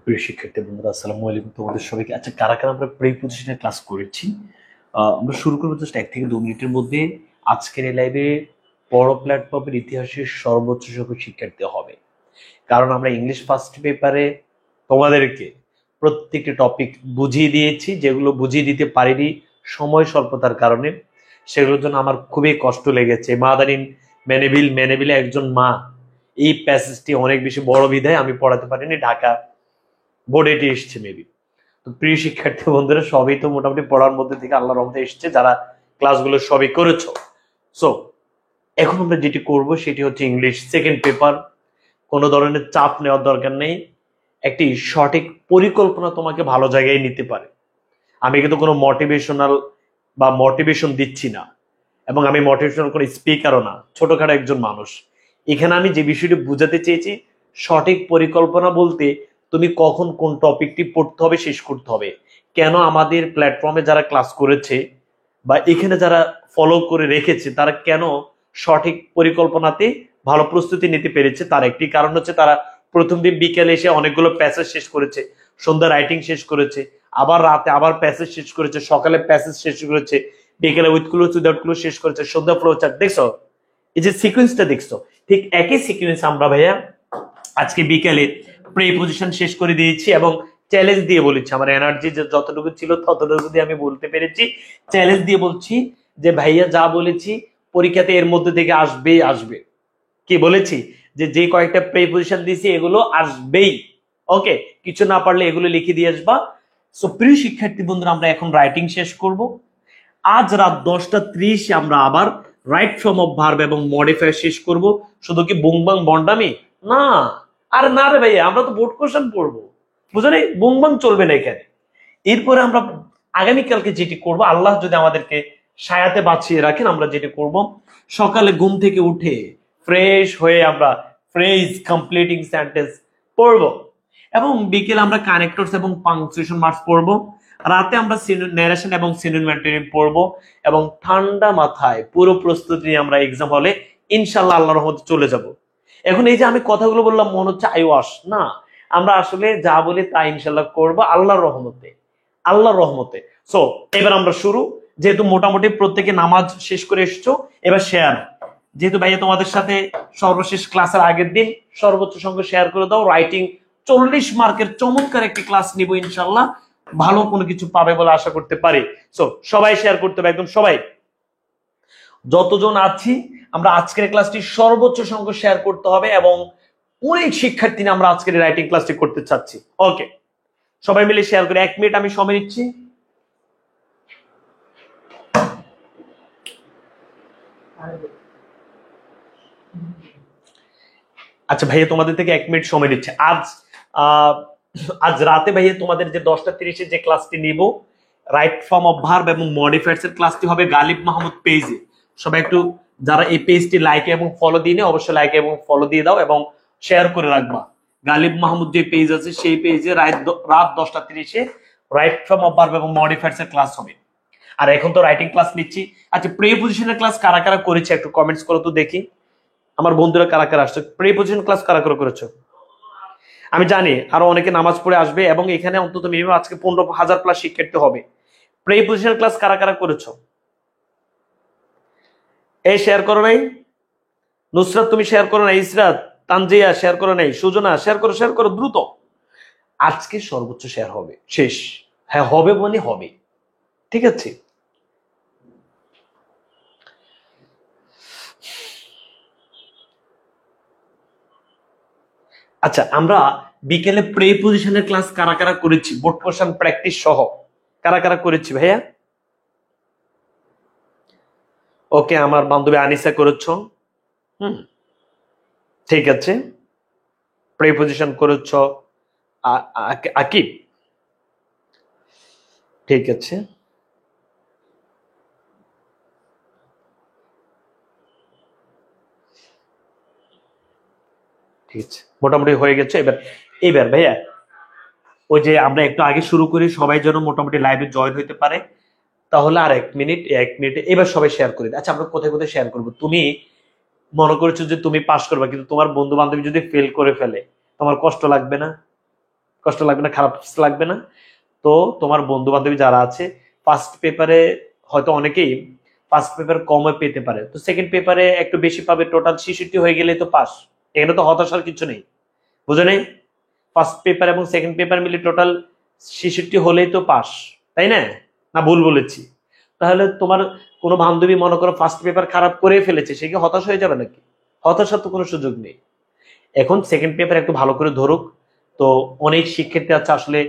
প্রিয় শিক্ষার্থী বন্ধুরা, আসসালামু আলাইকুম। তোমাদের সবাইকে। আচ্ছা, কারা কারা আমরা প্রি পজিশনের ক্লাস করেছি? আমরা শুরু করবো জাস্ট 1 থেকে 2 মিনিটের মধ্যে। আজকের এই লাইভে বড় প্ল্যাটফর্মের ইতিহাসের সর্বোচ্চ সংখ্যক শিক্ষার্থী হবে, কারণ আমরা ইংলিশ ফার্স্ট পেপারে তোমাদেরকে প্রত্যেকটি টপিক বুঝিয়ে দিয়েছি। যেগুলো বুঝিয়ে দিতে পারিনি সময় স্বল্পতার কারণে, সেগুলোর জন্য আমার খুবই কষ্ট লেগেছে। মাদারিন মেনেভিলে একজন মা, এই প্যাসেজটি অনেক বেশি বড় বিধায় আমি পড়াতে পারিনি। ঢাকা বোর্ডে এটি এসছে মেবি। তো প্রিয় শিক্ষার্থী বন্ধুরা, সবই তো মোটামুটি পড়ার মধ্যে থেকে আল্লাহর রহমতে এসছে, যারা ক্লাসগুলো সবই করেছো। সো এখন আমরা যেটি করব সেটি হচ্ছে ইংলিশ সেকেন্ড পেপার। কোনো ধরনের চাপ নেওয়ার দরকার নেই। একটি সঠিক পরিকল্পনা তোমাকে ভালো জায়গায় নিতে পারে। আমি কিন্তু কোনো মোটিভেশন দিচ্ছি না, এবং আমি মোটিভেশনাল কোনো স্পিকারও না, ছোটখাটো একজন মানুষ। এখানে আমি যে বিষয়টি বুঝাতে চেয়েছি, সঠিক পরিকল্পনা বলতে তুমি কখন কোন টপিকটি পড়তে হবে, শেষ করতে হবে। কেন আমাদের প্ল্যাটফর্মে যারা ক্লাস করেছে বা এখানে যারা ফলো করে রেখেছে, তারা কেন সঠিক পরিকল্পনাতে ভালো প্রস্তুতি নিতে পেরেছে, তার একটি কারণ হচ্ছে তারা প্রথম দিন বিকেলে এসে অনেকগুলো প্যাসেজ শেষ করেছে, সন্ধ্যা রাইটিং শেষ করেছে, আবার রাতে আবার প্যাসেজ শেষ করেছে, সকালে প্যাসেজ শেষ করেছে, বিকেলে উইথ ক্লোজ উইদাউট ক্লোজ শেষ করেছে, সন্ধ্যা ফ্লো চার্ট। দেখছো এই যে সিকোয়েন্সটা দেখছো, ঠিক একই সিকোয়েন্স আমরা ভাইয়া আজকে বিকেলে প্রে পজিশন শেষ করে দিয়েছি, এবং চ্যালেঞ্জ দিয়ে বলেছি। আমার এনার্জি যতটুকু ছিল ততটুকু দিয়ে আমি বলতে পেরেছি। চ্যালেঞ্জ দিয়ে বলছি যে ভাইয়া যা বলেছি পরীক্ষাতে এর মধ্যে থেকে আসবেই আসবে। কি বলেছি? যে কয়েকটা প্রে পজিশন দিয়েছি এগুলো আসবেই। ওকে, কিছু না পারলে এগুলো লিখে দিয়ে আসবা। সো প্রিয় শিক্ষার্থী বন্ধুরা, আমরা এখন রাইটিং শেষ করব। আজ রাত 10:30 আমরা আবার রাইট ফর্ম অফ ভার্ব এবং মডিফায়ার শেষ করব। শুধু কি বুংবাং বন্ডামি না, আরে না রে ভাইয়া, আমরা তো বোর্ড কোশ্চেন পড়বো, বুঝো নি? বুংবাং চলবে না এখানে। এরপরে আমরা আগামীকালকে যেটি করব, আল্লাহ যদি আমাদেরকে সায়াতে বাঁচিয়ে রাখেন, আমরা যেটি করব, সকালে ঘুম থেকে উঠে ফ্রেশ হয়ে আমরা ফ্রেজ কমপ্লিটিং সেন্টেন্স পড়ব, এবং বিকেলে আমরা কানেক্টরস এবং পাংচুয়েশন মার্কস পড়ব। রাতে আমরা ন্যারেশন এবং সিনোনিম পড়ব, এবং ঠান্ডা মাথায় পুরো প্রস্তুতি নিয়ে আমরা এক্সাম হলে ইনশাল্লাহ আল্লাহর রহমতে চলে যাব। এখন এই যে আমি কথাগুলো বললাম, মনে হচ্ছে আইওয়াস না, আমরা আসলে যা বলি তা ইনশাল্লাহ করব আল্লাহর রহমতে, আল্লাহর রহমতে। সো এবার আমরা শুরু। যেহেতু মোটামুটি প্রত্যেকে নামাজ শেষ করে এসছো, এবার শেয়ার। যেহেতু ভাইয়া তোমাদের সাথে সর্বশেষ ক্লাসের আগের দিন সর্বোচ্চ সংখ্যক শেয়ার করে দাও। রাইটিং 40 মার্কের চমৎকার একটি ক্লাস নিব ইনশাল্লাহ, ভালো কোনো কিছু পাবে বলে আশা করতে পারি। সো সবাই শেয়ার করতে হবে, একদম সবাই, যতজন আছি আমরা আজকের ক্লাসটি সর্বোচ্চ সংখ্যক শেয়ার করতে হবে, এবং অনেক শিক্ষার্থী নিয়ে আমরা আজকের রাইটিং ক্লাসটি করতে চাচ্ছি। ওকে, সবাই মিলে শেয়ার করে 1 মিনিট আমি সময় নিচ্ছি। আচ্ছা ভাইয়া, তোমাদের থেকে 1 মিনিট সময় নিচ্ছে। আজ রাতে ভাইয়া তোমাদের যে 10:30 যে ক্লাসটি নিব, রাইট ফর্ম অফ ভার্ব এবং মডিফায়ার্স এর ক্লাসটি হবে গালিব মাহমুদ পেজে। সবাই একটু, যারা এই পেজটি লাইক এবং ফলো দিয়ে নেই, অবশ্যই লাইক এবং ফলো দিয়ে দাও এবং শেয়ার করে রাখবা। গালিব মাহমুদ যে পেজ আছে সেই পেজে রাত 10:30 রাইট ফর্ম অফ ভার্ব এবং মডিফায়ার্স এর ক্লাস হবে। আর এখন তো রাইটিং ক্লাস নিচ্ছি। আচ্ছা, প্রে পজিশনের ক্লাস কারা কারা করেছে একটু কমেন্টস করো তো দেখি। আমার বন্ধুরা কারা কারা আসছে, প্রে পজিশন ক্লাস কারা কারা করেছো? আমি জানি আরো অনেকে নামাজ পড়ে আসবে, এবং এখানে অন্তত মিনিমাম আজকে 15,000 প্লাস শিক্ষার্থী হবে। প্রে পজিশন ক্লাস কারা কারা করেছো? এই শেয়ার করো নাই? নুসরাত তুমি শেয়ার করো নাই? ইসরাত, তানজিয়া শেয়ার করো নাই? সুজনা শেয়ার করো, শেয়ার করো দ্রুত। আজকে সর্বোচ্চ শেয়ার হবে, শেষ। হ্যাঁ হবে মানে হবে, ঠিক আছে। আচ্ছা, আমরা বিকেলে প্রে পজিশনের ক্লাস কারা কারা করেছি, বোর্ড কোশ্চেন প্র্যাকটিস সহ কারা কারা করেছি ভাইয়া? ওকে, আমার বান্ধবী আনিসা করেছ। হুম, ঠিক আছে। প্রে পজিশন করেছ আকিব, ঠিক আছে। ঠিক আছে, মোটামুটি হয়ে গেছে। এবার এবার ভাইয়া ওই যে আমরা একটু আগে শুরু করি, সবাই যেন মোটামুটি লাইভে জয়েন হইতে পারে, তাহলে আর 1 মিনিট, 1 মিনিটে এবার সবাই শেয়ার করে দিই। আচ্ছা, আমরা কোথায় কোথায় শেয়ার করবো? তুমি মনে করছো যে তুমি পাস করবা, কিন্তু তোমার বন্ধু বান্ধবী যদি ফেল করে ফেলে, তোমার কষ্ট লাগবে না? কষ্ট লাগবে না? খারাপ লাগবে না? তো তোমার বন্ধু বান্ধবী যারা আছে, ফার্স্ট পেপারে হয়তো অনেকেই ফার্স্ট পেপার কমে পেতে পারে, তো সেকেন্ড পেপারে একটু বেশি পাবে, টোটাল 66 হয়ে গেলে তো পাস। এখানে তো হতাশার কিছু নেই, বুঝো নেই? ফার্স্ট পেপার এবং সেকেন্ড পেপার মিলে টোটাল 66 হলেই তো পাস, তাই না? না ভুল বলেছি? তাহলে তোমার কোনো বান্ধবী মনে করো ফার্স্ট পেপার খারাপ করে ফেলেছে, সে কি হতাশ হয়ে যাবে নাকি? হতাশার তো কোনো সুযোগ নেই। এখন সেকেন্ড পেপার একটু ভালো করে ধরুক। তো অনেক শিক্ষার্থী আছে আসলে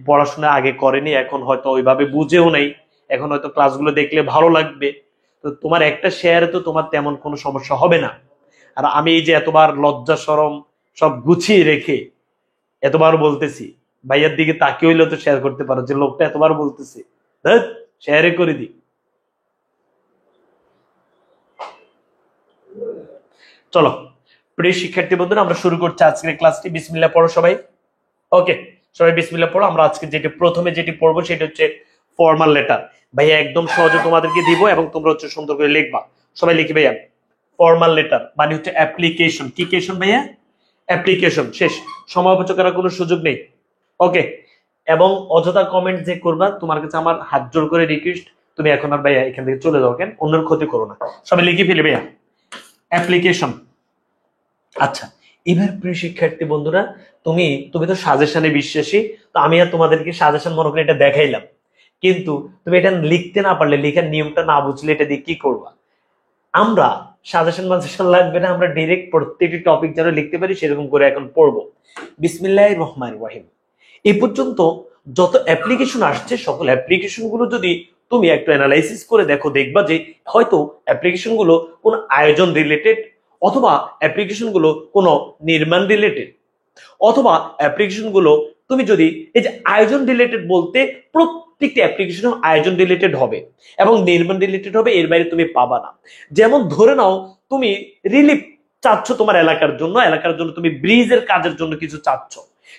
পড়াশোনা আগে করেনি, এখন হয়তো ওইভাবে বুঝেও নাই, এখন হয়তো ক্লাসগুলো দেখলে ভালো লাগবে। তো তোমার একটা শেয়ারে তো তোমার তেমন কোনো সমস্যা হবে না। আর আমি এই যে এতবার লজ্জা শরম সব গুছিয়ে রেখে এতবার বলতেছি, ভাইয়ার দিকে তাকিয়ে হইলে তো শেয়ার করতে পারো, যে লোকটা এতবার বলতেছে, শেয়ারে করে দি। চলো প্রিয় শিক্ষার্থী বন্ধুরা, আমরা শুরু করছি আজকের ক্লাসটি। বিসমিল্লাহ পড়ো সবাই। ওকে, সবাই বিসমিল্লাহ পড়ো। আমরা আজকে যেটি প্রথমে যেটি পড়বো সেটা হচ্ছে ফর্মাল লেটার। ভাইয়া একদম সহজে তোমাদেরকে দিব এবং তোমরা হচ্ছে সুন্দর করে লিখবা। সবাই লিখি ভাইয়া। ফর্মাল লেটার মানে হচ্ছে অ্যাপ্লিকেশন। কি কেশন ভাইয়া? অ্যাপ্লিকেশন। শেষ, সময় অপচয় করার কোনো সুযোগ নেই। ওকে, এবং অযথা কমেন্ট যে করবা, তোমার কাছে আমার হাত জোর করে রিকোয়েস্ট, তুমি এখন আর ভাইয়া এখান থেকে চলে যাও, কেন অন্যের ক্ষতি করো না। সবাই লিখে ফেলে ভাইয়া অ্যাপ্লিকেশন। আচ্ছা, এবার প্রিয় শিক্ষার্থী বন্ধুরা, তুমি তুমি তো সাজেশনে বিশ্বাসী, তো আমি আর তোমাদেরকে সাজেশন মনে করে এটা দেখাইলাম, কিন্তু তুমি এটা লিখতে না পারলে, লেখার নিয়মটা না বুঝলে এটা দিয়ে কি করবা? আমরা সাজেশন মাজেশন লাগবে না, আমরা ডিরেক্ট প্রত্যেকটি টপিক যেন লিখতে পারি সেরকম করে এখন পড়বো। বিসমিল্লাহির রহমানির রহিম। এই পর্যন্ত যত অ্যাপ্লিকেশন আসছে, সকল অ্যাপ্লিকেশন গুলো যদি তুমি একটু অ্যানালাইসিস করে দেখো, দেখবা যে হয়তো অ্যাপ্লিকেশন গুলো কোন আয়োজন রিলেটেড, অথবা অ্যাপ্লিকেশন গুলো কোন নির্মাণ রিলেটেড, অথবা অ্যাপ্লিকেশন গুলো তুমি যদি এই যে আয়োজন রিলেটেড বলতে, প্রত্যেকটি অ্যাপ্লিকেশন আয়োজন রিলেটেড হবে এবং নির্মাণ রিলেটেড হবে, এর বাইরে তুমি পাবা না। যেমন ধরে নাও তুমি রিলিফ চাচ্ছ তোমার এলাকার জন্য, এলাকার জন্য তুমি ব্রিজের কাজের জন্য কিছু চাচ্ছ,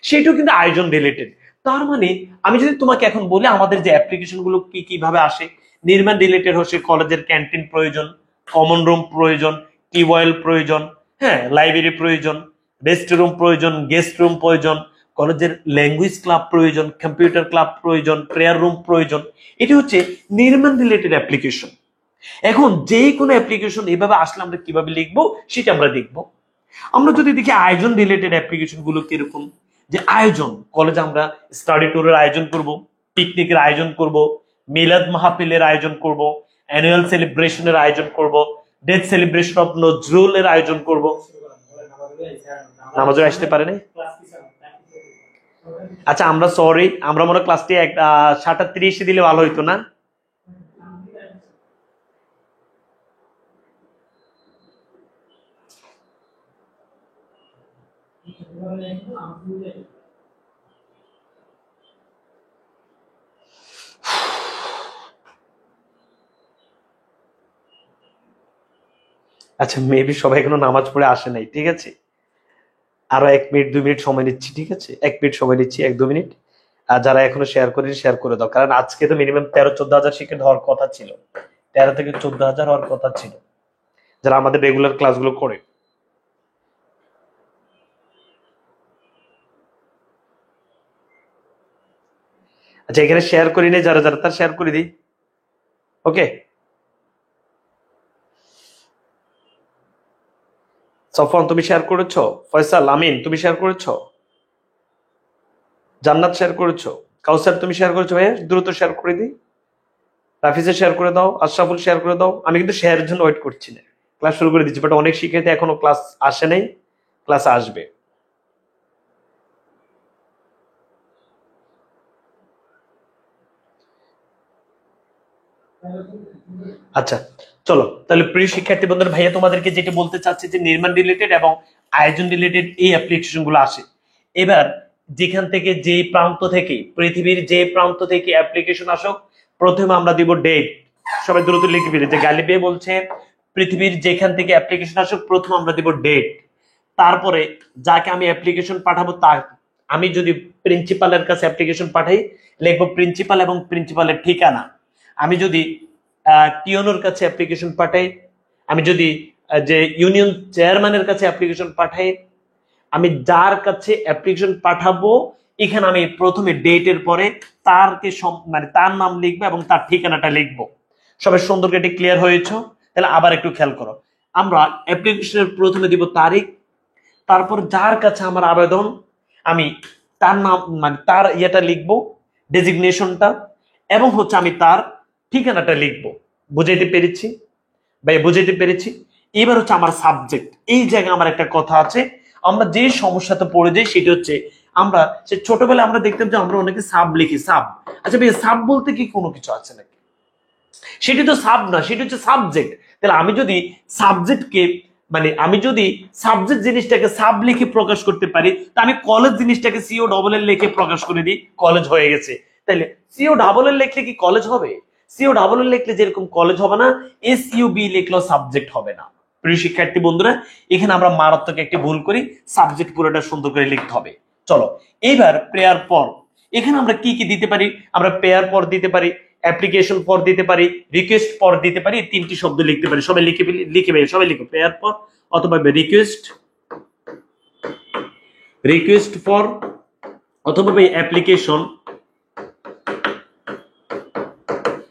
সেটাও কিন্তু আয়োজন রিলেটেড। তার মানে আমি যদি তোমাকে এখন বলি আমাদের যে অ্যাপ্লিকেশন গুলো কি কিভাবে আসে, নির্মাণ রিলেটেড হচ্ছে কলেজের ক্যান্টিন প্রয়োজন, কমন রুম প্রয়োজন, টিউবওয়েল প্রয়োজন, হ্যাঁ লাইব্রেরি প্রয়োজন, রেস্ট রুম প্রয়োজন, গেস্ট রুম প্রয়োজন, কলেজের ল্যাঙ্গুয়েজ ক্লাব প্রয়োজন, কম্পিউটার ক্লাব প্রয়োজন, প্রেয়ার রুম প্রয়োজন। এটি হচ্ছে নির্মাণ রিলেটেড অ্যাপ্লিকেশন। এখন যে কোনো অ্যাপ্লিকেশন এভাবে আসলে আমরা কিভাবে লিখবো সেটা আমরা দেখব। আমরা যদি দেখি আয়োজন রিলেটেড অ্যাপ্লিকেশন গুলো কিরকম, যে আয়োজন, কলেজে আমরা স্টাডি ট্যুরের আয়োজন করব, পিকনিকের আয়োজন করব, মিলাদ মাহফিলের আয়োজন করব, অ্যানুয়াল সেলিব্রেশনের আয়োজন করব, ডেথ সেলিব্রেশন অফ নজরুলের আয়োজন করব। নামাজও আসতে পারে না? আচ্ছা আমরা সরি, আমরা মনে ক্লাসটি 7:30 দিলে ভালো হইতো না? আচ্ছা মেবি সবাই এখনো নামাজ পড়ে আসে নাই, ঠিক আছে। আরো 1 মিনিট 2 মিনিট সময় নিচ্ছি, ঠিক আছে, 1 মিনিট সময় নিচ্ছি, 1-2 মিনিট। আর যারা এখনো শেয়ার করেনি শেয়ার করে দাও, কারণ আজকে তো মিনিমাম 13-14 হাজার শিক্ষার্থী হওয়ার কথা ছিল, 13 থেকে 14 হাজার হওয়ার কথা ছিল যারা আমাদের রেগুলার ক্লাসগুলো করে। আচ্ছা এখানে শেয়ার করি নেই, যারা যারা তার শেয়ার করে দিই। ওকে, সফওয়ান তুমি শেয়ার করেছো, ফয়সাল আমিন তুমি শেয়ার করেছো, জান্নাত শেয়ার করেছো, কাউসার তুমি শেয়ার করেছো, ভাইয়া দ্রুত শেয়ার করে দিই। রাফিজে শেয়ার করে দাও, আশরাফুল শেয়ার করে দাও। আমি কিন্তু শেয়ারের জন্য ওয়েট করছি না, ক্লাস শুরু করে দিচ্ছি, বাট অনেক শিক্ষার্থী এখনো ক্লাস আসে নাই, ক্লাস আসবে। আচ্ছা চলো তাহলে প্রিয় শিক্ষার্থী বন্ধুরা, ভাইয়া তোমাদেরকে যেটা বলতে চাচ্ছি যে নির্মাণ রিলেটেড এবং আয়োজন রিলেটেড এই অ্যাপ্লিকেশন গুলো আসে। এবার যেখান থেকে যে প্রান্ত থেকে, পৃথিবীর যে প্রান্ত থেকে অ্যাপ্লিকেশন আসুক, প্রথমে আমরা দিব ডেট। সবাই দ্রুত লিখে ফেলি যে গ্যালিলিও বলছে পৃথিবীর যেখান থেকে অ্যাপ্লিকেশন আসুক প্রথম আমরা দিব ডেট। তারপরে যাকে আমি অ্যাপ্লিকেশন পাঠাবো তার, আমি যদি প্রিন্সিপালের কাছে অ্যাপ্লিকেশন পাঠাই লিখবো প্রিন্সিপাল এবং প্রিন্সিপালের ঠিকানা। আমি যদি টিওনোর কাছে অ্যাপ্লিকেশন পাঠাই, আমি যদি যে ইউনিয়ন চেয়ারম্যানের কাছে অ্যাপ্লিকেশন পাঠাই, আমি যার কাছে অ্যাপ্লিকেশন পাঠাবো এখানে আমি প্রথমে ডেটের পরে তারকে মানে তার নাম লিখবো এবং তার ঠিকানাটা লিখবো। সবাই সুন্দর করে এটি ক্লিয়ার হয়েছে? তাহলে আবার একটু খেয়াল করো, আমরা অ্যাপ্লিকেশনের প্রথমে দিব তারিখ, তারপর যার কাছে আমার আবেদন আমি তার নাম মানে তার ইয়েটা লিখবো, ডেজিগনেশনটা, এবং হচ্ছে আমি তার ঠিকানাটা লিখবো। বুঝাইতে পেরেছি ভাই? বুঝাইতে পেরেছি? এবার হচ্ছে আমার সাবজেক্ট। এই জায়গায় আমার একটা কথা আছে, আমরা যে সমস্যাতে পড়ে যাই সেটা হচ্ছে আমরা সে ছোটবেলায় আমরা দেখতাম যে আমরা অনেকে সাব লিখি, সাব। আচ্ছা ভাই সাব বলতে কি কোনো কিছু আছে নাকি? সেটি তো সাব না, সেটি হচ্ছে সাবজেক্ট। তাহলে আমি যদি সাবজেক্টকে মানে আমি যদি সাবজেক্ট জিনিসটাকে সাব লিখে প্রকাশ করতে পারি, তা আমি কলেজ জিনিসটাকে সিও ডবল এর লিখে প্রকাশ করে দিই, কলেজ হয়ে গেছে। তাহলে সিও ডাবল এর লিখলে কি কলেজ হবে? সিও ডাবল এর লিখলে যেরকম কলেজ হবে না, এস ইউ বি লিখলেও সাবজেক্ট হবে না। প্রিয় শিক্ষার্থী বন্ধুরা, এখানে আমরা মারাত্মক একটি ভুল করি, সাবজেক্ট পুরোটা সুন্দর করে লিখতে হবে। চলো এইবার প্রেয়ার পর, এখানে আমরা কি কি দিতে পারি? আমরা প্রেয়ার পর দিতে পারি, অ্যাপ্লিকেশন পর দিতে পারি, রিকোয়েস্ট পর দিতে পারি, তিনটি শব্দ লিখতে পারি। সবাই লিখে লিখে ভাই, সবাই লিখো প্রেয়ার পর অথবা রিকোয়েস্ট, রিকোয়েস্ট ফর অথবা ভাই অ্যাপ্লিকেশন,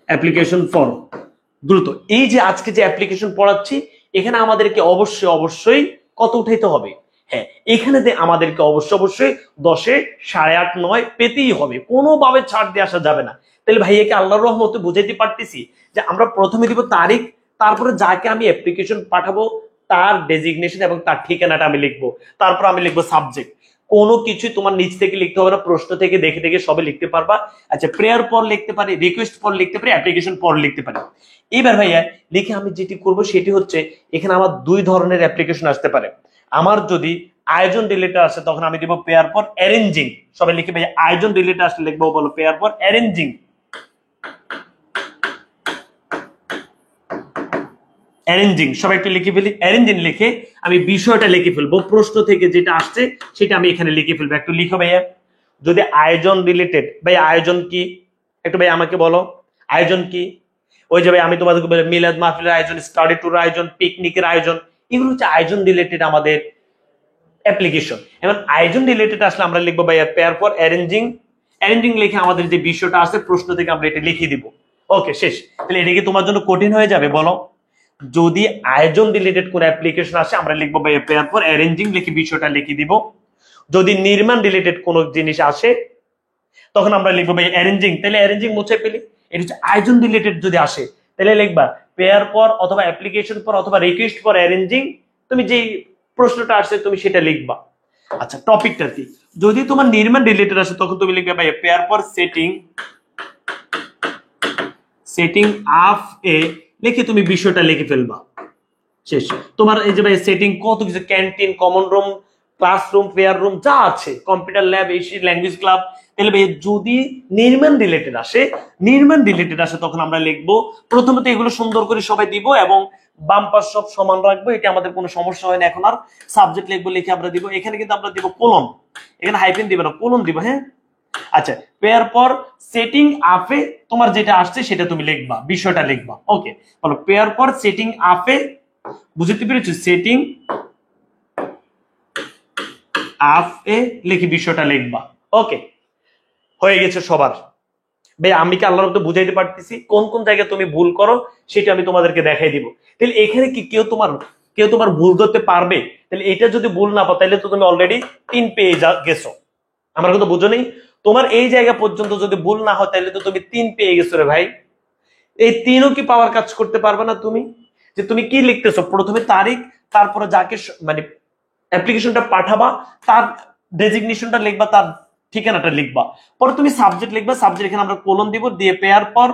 অ্যাপ্লিকেশন ফর। দ্রুত এই যে আজকে যে অ্যাপ্লিকেশন পড়াচ্ছি এখানে আমাদেরকে অবশ্যই অবশ্যই কত উঠাইতে হবে? হ্যাঁ, এখানে আমাদেরকে অবশ্যই 10-এ 8.5 9 পেতেই হবে, কোনোভাবে ছাড় দিয়ে আসা যাবে না। তাহলে ভাইয়াকে আল্লাহর রহমতে বুঝাইতে পারতেছি যে আমরা প্রথমে দিব তারিখ, তারপরে যাকে আমি অ্যাপ্লিকেশন পাঠাবো তার ডেজিগনেশন এবং তার ঠিকানাটা আমি লিখবো, তারপর আমি লিখবো সাবজেক্ট। কোনো কিছু তোমার নিচ থেকে লিখতে হবে না, প্রশ্ন থেকে দেখে দেখে সবে লিখতে পারবা। আচ্ছা প্রেয়ার পর লিখতে পারি, রিকোয়েস্ট পর লিখতে পারি, অ্যাপ্লিকেশন পর লিখতে পারি। এবার ভাইয়া লিখে আমি যেটি করব সেটি হচ্ছে এখানে আমার দুই ধরনের অ্যাপ্লিকেশন আসতে পারে। আমার যদি আয়োজন রিলেটেড আসে তখন আমি দিব পেয়ার পর অ্যারেঞ্জিং। সবাই লিখে ভাইয়া আয়োজন রিলেটেড আসলে লিখবো বলো পেয়ার পর অ্যারেঞ্জিং, অ্যারেঞ্জিং। সবাই একটু লিখে ফেলি, অ্যারেঞ্জিং লিখে আমি বিষয়টা লিখে ফেলবো, প্রশ্ন থেকে যেটা আসছে সেটা আমি এখানে লিখে ফেলবো। একটু লিখো ভাইয়া। যদি আয়োজন রিলেটেড, ভাই আয়োজন কি একটু ভাই আমাকে বলো, আয়োজন কি? ওই যে ভাই আমি তোমাদেরকে বলি মিলাদ মাহফিলের আয়োজন, স্টাডি ট্যুর আয়োজন, পিকনিকের আয়োজন, এগুলো হচ্ছে আয়োজন রিলেটেড আমাদের অ্যাপ্লিকেশন। এখন আয়োজন রিলেটেড আসলে আমরা লিখবো ভাইয়া পেয়ার পর অ্যারেঞ্জিং, অ্যারেঞ্জিং লিখে আমাদের যে বিষয়টা আছে প্রশ্ন থেকে আমরা এটা লিখে দিব। ওকে শেষ। তাহলে এটা কি তোমার জন্য কঠিন হয়ে যাবে বলো? যদি আয়োজন রিলেটেড কোন অ্যাপ্লিকেশন আসে আমরা লিখবো ভাইয়া পেয়ার পর অ্যারেঞ্জিং লিখে বিষয়টা লিখে দিব। যদি নির্মাণ রিলেটেড কোন জিনিস আসে তখন আমরা লিখবো ভাই অ্যারেঞ্জিং। তাহলে অ্যারেঞ্জিং মুছে ফেলি। এটা হচ্ছে আয়োজন রিলেটেড যদি আসে তাহলে লিখবা পেয়ার পর অথবা অ্যাপ্লিকেশন পর অথবা রিকোয়েস্ট ফর অ্যারেঞ্জিং, তুমি যেই প্রশ্নটা আসছে তুমি সেটা লিখবা। আচ্ছা টপিকটা কি? যদি তোমার নির্মাণ রিলেটেড আসে তখন তুমি লিখবে ভাই পেয়ার পর সেটিং, সেটিং আপ এ লিখে তুমি বিষয়টা লিখে ফেলবা। শেষ। তোমার এই যে ভাই সেটিং কত কিছু, canteen, common room, classroom, fair room যা আছে, computer lab, AC, language club. তাহলে ভাই যদি নির্মাণ রিলেটেড আসে, নির্মাণ রিলেটেড আসে তখন আমরা লিখবো প্রথমত এগুলো সুন্দর করে সবাই দিব এবং বাম পাশ সব সমান রাখবো, এটা আমাদের কোনো সমস্যা হয় না। এখন আর সাবজেক্ট লিখবো, লিখে আমরা দিব, এখানে কিন্তু আমরা দিব কোলন, এখানে হাইফেন দিব না, কোলন দিব। হ্যাঁ আচ্ছা পেয়ার পর সেটিং আপে তোমার যেটা আসছে সেটা তুমি লিখবা, বিষয়টা লিখবা। ওকে বলো পেয়ার পর সেটিং আপে, বুঝতে পেরেছো? সেটিং আপ এ লিখে বিষয়টা লিখবা। ওকে হয়ে গেছে সবার? ভাই আমি কি আল্লাহর মতো বুঝাইতে পারতেছি? কোন কোন জায়গায় তুমি ভুল করো সেটা আমি তোমাদেরকে দেখাই দিব। তাহলে এখানে কি কেউ তোমার কেউ তোমার ভুল ধরতে পারবে? তাহলে এটা যদি ভুল না পাও তাহলে তো তুমি অলরেডি 3 পেয়ে গেছো। আমার কথা বুঝো নেই? তোমার এই জায়গা পর্যন্ত যদি ভুল না হয় তাহলে তো তুমি 3 পেয়ে গেছো রে ভাই। এই 3ও কি পাওয়ার কাজ করতে পারবে না তুমি? যে তুমি কি লিখতেছো, প্রথমে তারিখ, তারপরে যাকে মানে অ্যাপ্লিকেশনটা পাঠাবা তার ডেজিগনেশনটা লিখবা, তার ঠিকানাটা লিখবা, পরে তুমি সাবজেক্ট লিখবা, সাবজেক্ট এখানে আমরা কোলন দিব, দিয়ে পেয়ার পর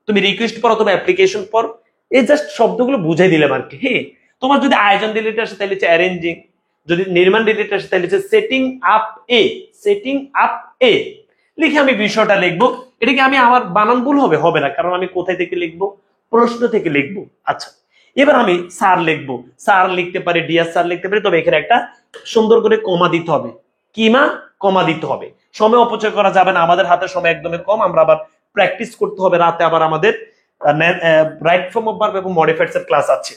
তুমি রিকোয়েস্ট পর অথবা অ্যাপ্লিকেশন পর। এই জাস্ট শব্দগুলো বুঝাই দিলাম আর কি। হ্যাঁ, তোমার যদি আয়োজন রিলেটেড আসে তাহলে হচ্ছে অ্যারেঞ্জিং, যদি নির্মাণ রিলেটেড আসে তাহলে হচ্ছে সেটিং আপ এ, সেটিং আপ এ লিখে আমি বিষয়টা লিখবো। এটা কি আমি আমার বানান ভুল হবে? হবে না, কারণ আমি কোথায় থেকে লিখবো? প্রশ্ন থেকে লিখবো। আচ্ছা, এবার আমি স্যার লিখবো, স্যার লিখতে পারি, ডিয়ার স্যার লিখতে পারি, তবে এখানে একটা সুন্দর করে কমা দিতে হবে। কি মা? কমা দিতে হবে। সময় অপচয় করা যাবে না, আমাদের হাতে সময় একদমই কম, আমরা আবার প্র্যাকটিস করতে হবে। রাতে আবার আমাদের রাইট ফর্ম অফ ভার্ব এবং মডিফায়ার্স এর ক্লাস আছে।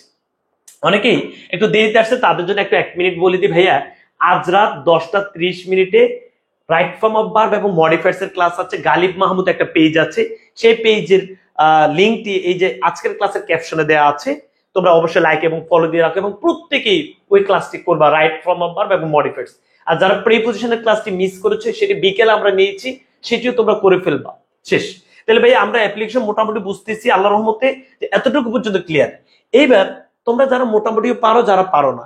অনেকেই একটু দেরিতে আসছে, তাদের জন্য একটু 1 মিনিট বলে দিই ভাইয়া, আজ রাত 10টা 30 মিনিটে রাইট ফর্ম অফ ভার্ব এবং মডিফায়ার্স এর ক্লাস আছে। গালিব মাহমুদ একটা পেজ আছে, সেই পেজের লিঙ্কটি এই যে আজকের ক্লাসের ক্যাপশনে দেওয়া আছে, তোমরা অবশ্যই লাইক এবং ফলো দিয়ে রাখো এবং প্রত্যেকেই ওই ক্লাসটি করবা, রাইট ফর্ম অফ ভার্ব এবং মডিফায়ার্স। আর যারা প্রিপোজিশনের ক্লাসটি মিস করেছে, সেটি বিকেলে আমরা নিয়েছি, সেটিও তোমরা করে ফেলবা। শেষ। তাহলে ভাই আমরা অ্যাপ্লিকেশন মোটামুটি বুঝতেছি আল্লাহর রহমতে, এতটুকু পর্যন্ত ক্লিয়ার। এইবার তোমরা যারা মোটামুটি পারো, যারা পারো না,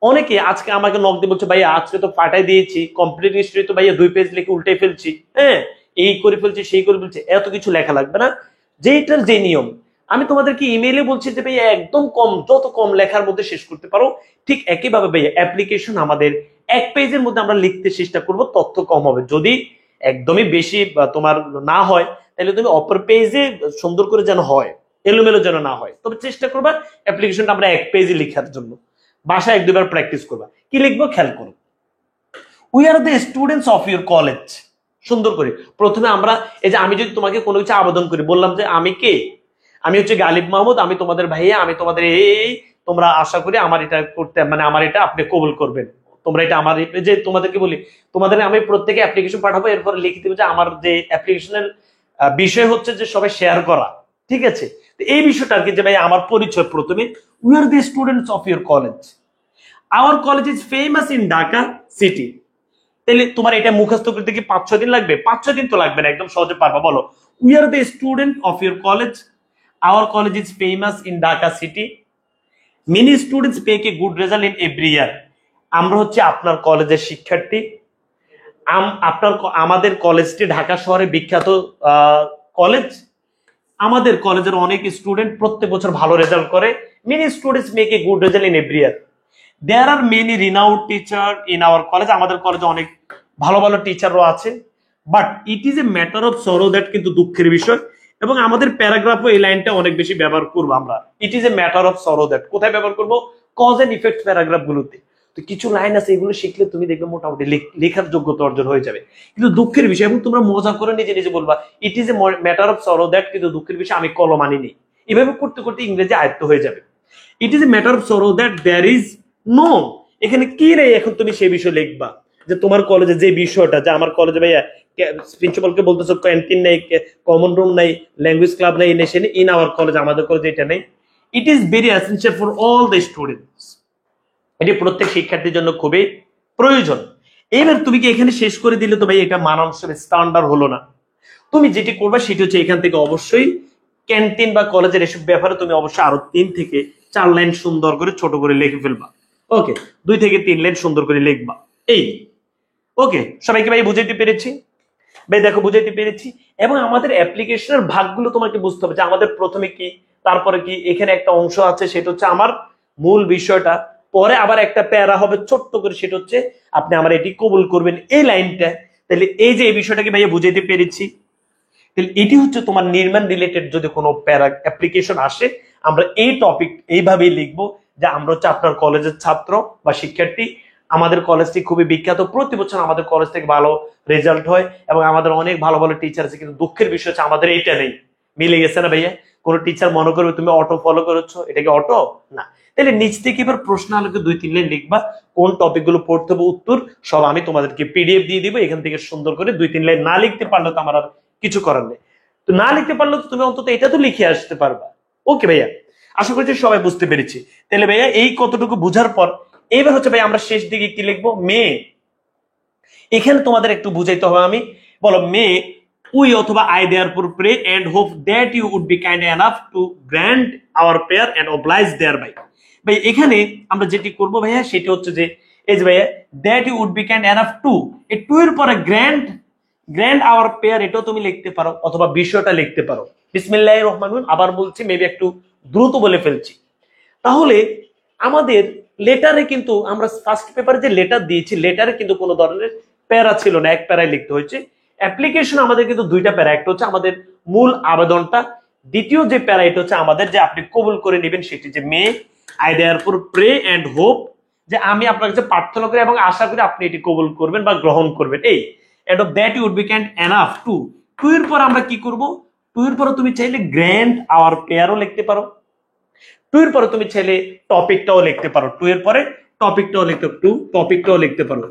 অনেকে আজকে আমাকে নক দিয়ে বলছে ভাইয়া আজকে তো পাঠাই দিয়েছি কমপ্লিট হিস্ট্রি, তো ভাইয়া 2 পেজ লিখে উল্টে ফেলছি, হ্যাঁ এই করে ফেলছি সেই করে ফেলছি। এত কিছু লেখা লাগবে না, যেটার যে নিয়ম আমি তোমাদেরকে ইমেইলে বলছি যে ভাইয়া একদম কম, যত কম লেখার মধ্যে শেষ করতে পারো। ঠিক একইভাবে ভাইয়া অ্যাপ্লিকেশন আমাদের 1 পেজের মধ্যে আমরা লিখতে চেষ্টা করব, তথ্য কম হবে। যদি একদমই বেশি তোমার না হয় তাহলে তুমি অপর পেজে সুন্দর করে যেন হয়, এলোমেলো যেন না হয়, তবে চেষ্টা করবা অ্যাপ্লিকেশনটা আমরা 1 পেজে লেখার জন্য। বাসায় 1-2 বার প্র্যাকটিস করবা। কি লিখবো খেয়াল করো, we are the students of your college. সুন্দর করে প্রথমে আমরা, এই যে আমি যদি তোমাকে কোনো কিছু আবেদন করি, বললাম যে আমি কে, আমি হচ্ছে গালিব মাহমুদ, আমি তোমাদের ভাইয়া, আমি তোমাদের এই, তোমরা আশা করি আমার এটা করতে, মানে আমার এটা আপনি কবুল করবেন, তোমরা এটা আমার, যে তোমাদেরকে বলি তোমাদের আমি প্রত্যেকে অ্যাপ্লিকেশন পাঠাবো, এরপর লিখে দেবো যে আমার যে অ্যাপ্লিকেশনের বিষয় হচ্ছে যে সবাই শেয়ার করা, ঠিক আছে? এই বিষয়টা আর কি, যে ভাই আমার পরিচয় প্রথমে, we are the students of your college, hour college is famous in Dhaka city. তাহলে তোমার এটা মুখস্থ করতে কি 5-6 দিন লাগবে? 5-6 দিন তো লাগবে না, একদম সহজে পারবা। বলো, we are the student of your college, hour college is famous in Dhaka city, many students make a good result in every ইয়ার। আমরা হচ্ছে আপনার কলেজের শিক্ষার্থী, আমাদের কলেজটি ঢাকা শহরে বিখ্যাত কলেজ, আমাদের কলেজের অনেক স্টুডেন্ট প্রত্যেক বছর ভালো রেজাল্ট করে। Many students make a good result in every year, there are many renowned teacher in our college. আমাদের কলেজে অনেক ভালো ভালো টিচারও আছে, but it is a matter of sorrow that, কিন্তু দুঃখের বিষয়। এবং আমাদের প্যারাগ্রাফও এই লাইনটা অনেক বেশি ব্যবহার করবো আমরা, ইট is a matter of sorrow that. কোথায় ব্যবহার করবো? কজ এন্ড ইফেক্ট প্যারাগ্রাফ গুলোতে। তো কিছু লাইন আছে, এগুলো শিখলে তুমি দেখবে মোটামুটি লেখার যোগ্যতা অর্জন হয়ে যাবে। কিন্তু দুঃখের বিষয়, এবং তোমরা মজা করে নিজে নিজে বলবা ইট is a matter of sorrow that, কিন্তু দুঃখের বিষয় আমি কলম আনিনি। এভাবে করতে করতে ইংরেজি আয়ত্ত হয়ে যাবে। It is a matter of sorrow that there is no, এখানে কি নেই, এখন তুমি সেই বিষয় লিখবা যে তোমার কলেজে যে বিষয়টা, যে আমার কলেজে ভাইয়া প্রিন্সিপালকে বলতেছো ক্যান্টিন নেই, কমন রুম নাই, ল্যাঙ্গুয়েজ ক্লাব নাই, নেশে নেই, ইন আওয়ার কলেজ, আমাদের কলেজে এটা নেই। It is very essential for all the students, এটি প্রত্যেক শিক্ষার্থীর জন্য খুবই প্রয়োজন। এইবার তুমি কি এখানে শেষ করে দিলে তো ভাই এটা মানানসই স্ট্যান্ডার্ড হলো না। তুমি যেটি করবে সেটি হচ্ছে এখান থেকে অবশ্যই ক্যান্টিন বা কলেজের এসব ব্যাপারে তুমি অবশ্যই আরো 3-4 লাইন সুন্দর করে ছোট করে লিখে ফেলবা। ওকে, 2-3 লাইন সুন্দর করে লিখবা। এই ওকে, সবাইকে ভাই বুঝাইতে পেরেছি? ভাই দেখো বুঝাইতে পেরেছি। এবং আমাদের অ্যাপ্লিকেশনের ভাগগুলো তোমাকে বুঝতে হবে, যে আমাদের প্রথমে কি, তারপরে কি, এখানে একটা অংশ আছে সেটা হচ্ছে আমার মূল বিষয়টা, পরে আবার একটা প্যারা হবে ছোট্ট করে, সেটা হচ্ছে আপনি আমার এটি কবুল করবেন, এই লাইনটা। তাহলে এই যে এই বিষয়টাকে ভাইয়া বুঝাইতে পেরেছি। তাহলে এটি হচ্ছে তোমার নির্মাণ রিলেটেড যদি কোনো প্যারা অ্যাপ্লিকেশন আসে, আমরা এই টপিক এইভাবেই লিখবো, যে আমরা হচ্ছে আপনার কলেজের ছাত্র বা শিক্ষার্থী, আমাদের কলেজটি খুবই বিখ্যাত, প্রতি বছর আমাদের কলেজ থেকে ভালো রেজাল্ট হয় এবং আমাদের অনেক ভালো ভালো টিচার আছে, কিন্তু দুঃখের বিষয় হচ্ছে আমাদের এইটা নেই। মিলে গেছে না ভাইয়া? কোন টিচার মনে করবে তুমি অটো ফলো করেছো, এটা কি অটো না? তাহলে নিচ থেকে এবার প্রশ্ন আলোকে 2-3 লাইন লিখবা, কোন টপিক গুলো পড়তে হবে, উত্তর সব আমি তোমাদেরকে পিডিএফ দিয়ে দিব, এখান থেকে সুন্দর করে 2-3 লাইন না লিখতে পারলে তো আমার আর কিছু করার নেই। তো না লিখতে পারলে তো তুমি অন্তত এটা তো লিখে আসতে পারবা। ওকে ভাইয়া, আশা করছি সবাই বুঝতে পেরেছি। তাহলে ভাইয়া এই কতটুকু বুঝার পর এবার হচ্ছে ভাই আমরা শেষ দিকে কি লিখবো, মে। এখানে তোমাদের একটু বুঝাইতে হবে, আমি বলো মে উই অথবা I therefore pray and hope that you would be kind enough to grant our prayer and oblige thereby। ভাই এখানে আমরা যেটি করব ভাইয়া সেটি হচ্ছে যে এই যে ভাইয়া that you would be kind enough to, এই টু এর পরে গ্র্যান্ড আওয়ার প্রেয়ার এটাও তুমি লিখতে পারো অথবা বিষয়টা লিখতে পারো। বিসমিল্লাহির রহমানির রহিম, আবার বলছি, মেবি একটু দ্রুত বলে ফেলছি। তাহলে আমাদের লেটারে কিন্তু আমরা ফার্স্ট পেপারে যে লেটার দিয়েছি, লেটারে কিন্তু কোনো ধরনের প্যারা ছিল না, এক প্যারায় লিখতে হয়েছে। অ্যাপ্লিকেশন আমাদের কিন্তু দুইটা প্যারা, একটা হচ্ছে আমাদের মূল আবেদনটা, দ্বিতীয় যে প্যারা এটা হচ্ছে আমাদের যে আপনি কবুল করে নেবেন সেটি, যে may I therefore pray and hope, যে আমি আপনার কাছে প্রার্থনা করি এবং আশা করি আপনি এটি কবুল করবেন বা গ্রহণ করবেন। এই and of that you would be kind enough to, to এর পর আমরা কি করব, টু এর পরে তুমি চাইলে গ্র্যান্ড আওয়ার প্রেয়ারও লিখতে পারো, টু এর পরে তুমি চাইলে টপিকটাও লিখতে পারো, টু এর পরে টপিকটাও লিখতে পারো।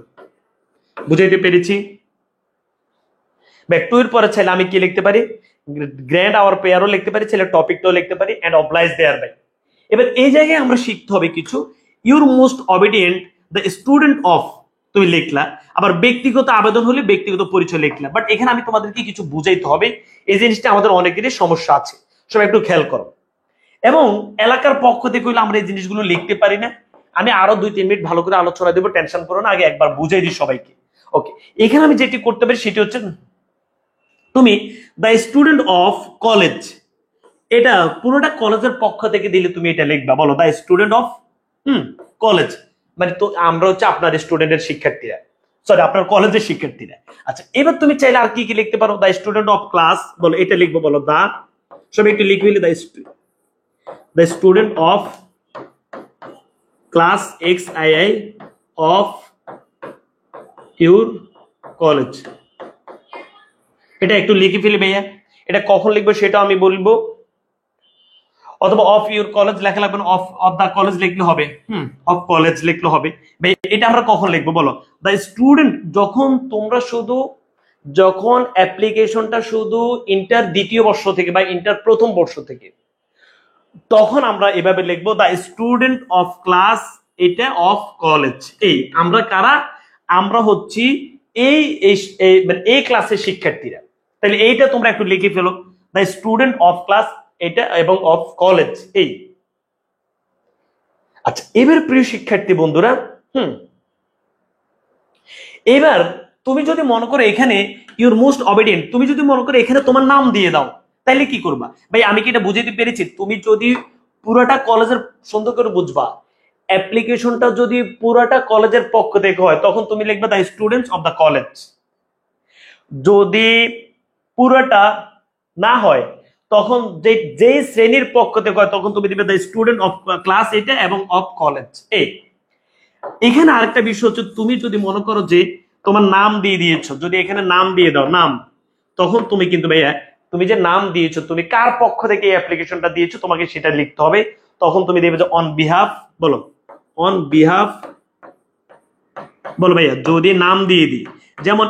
বুঝাইতে পেরেছি? টু এর পরে চাইলে আমি কি লিখতে পারি, গ্র্যান্ড আওয়ার প্রেয়ারও লিখতে পারি, চাইলে টপিকটাও লিখতে পারি, এন্ড অবলাইজ দেয়ার বাই। এবার এই জায়গায় আমরা শিখতে হবে কিছু, your most obedient the student of তুমি লিখলা, আবার ব্যক্তিগত আবেদন হলে ব্যক্তিগত পরিচয় লিখলা। বাট এখানে আমি তোমাদেরকে কিছু বুঝাইতে হবে, এই জিনিসটা আমাদের অনেকেরই সমস্যা আছে, সবাই একটু খেয়াল করো। এবং এলাকার পক্ষ থেকে হইলে আমরা এই জিনিসগুলো লিখতে পারি না। আমি আরো 2-3 মিনিট ভালো করে আলোচনা দেবো, টেনশন করো না, আগে একবার বুঝাই দিই সবাইকে। ওকে, এখানে আমি যেটি করতে পারি সেটি হচ্ছে তুমি দ্য স্টুডেন্ট অফ কলেজ, এটা পুরোটা কলেজের পক্ষ থেকে দিলে তুমি এটা লিখবা, বলো দ্য স্টুডেন্ট অফ কলেজ, মানে তো আমরা হচ্ছে আপনার স্টুডেন্টের শিক্ষার্থীরা, সরি আপনার কলেজের শিক্ষার্থীরা। আচ্ছা, এবার তুমি চাইলে আর কি কি লিখতে পারো, দ্য স্টুডেন্ট অফ ক্লাস, বলো এটা লিখবো, বলো দা, সবাই একটু লিখবে, the student of class XII of your college, এটা একটু লিখে ফেলি ভাইয়া। এটা কখন লিখবো সেটা আমি বলবো, অথবা অফ ইউর কলেজ লেখা লাগবে না, অফ দা কলেজ লিখলে হবে, অফ কলেজ লিখলে হবে। ভাই এটা আমরা কখন লিখবো বলো, দ্য স্টুডেন্ট, যখন অ্যাপ্লিকেশনটা শুধু ইন্টার দ্বিতীয় বর্ষ থেকে বা ইন্টার প্রথম বর্ষ থেকে, তখন আমরা এভাবে লিখবো দ্য স্টুডেন্ট অফ ক্লাস, এটা অফ কলেজ। এই আমরা কারা, আমরা হচ্ছি এই ক্লাসের শিক্ষার্থীরা। তাহলে এইটা তোমরা একটু লিখে ফেলো, দ্য স্টুডেন্ট অফ ক্লাস এটা এবং অফ কলেজ। এই আচ্ছা, এবার প্রিয় শিক্ষার্থী বন্ধুরা, এবার তুমি যদি মনে করো এখানে ইউর মোস্ট অবিডিয়েন্ট, তুমি যদি মনে করো এখানে তোমার নাম দিয়ে দাও, তাইলে কি করবা ভাই, আমি কি এটা বুঝাইতে পেরেছি? তুমি যদি পুরোটা কলেজের, সুন্দর করে বুঝবা, অ্যাপ্লিকেশনটা যদি পুরোটা কলেজের পক্ষ থেকে হয় তখন তুমি লিখবে the students of the college. যদি পুরোটা না হয় তখন যে শ্রেণীর পক্ষ থেকে হয় তখন তুমি দিবে দ্য স্টুডেন্ট অফ ক্লাস এটা এবং অফ কলেজ। এখানে আরেকটা বিষয় হচ্ছে, তুমি যদি মনে করো যে তোমার নাম দিয়ে দিয়েছো, যদি এখানে নাম দিয়ে দাও নাম, তখন তুমি কিন্তু ভাইয়া তুমি যে নাম দিয়েছো, তুমি কার পক্ষ থেকে এই অ্যাপ্লিকেশনটা দিয়েছো তোমাকে সেটা লিখতে হবে। তখন তুমি দেবে যে অন বিহাফ, বলো অন বিহাফ, বলো ভাইয়া যদি নাম দিয়ে দিই, যেমন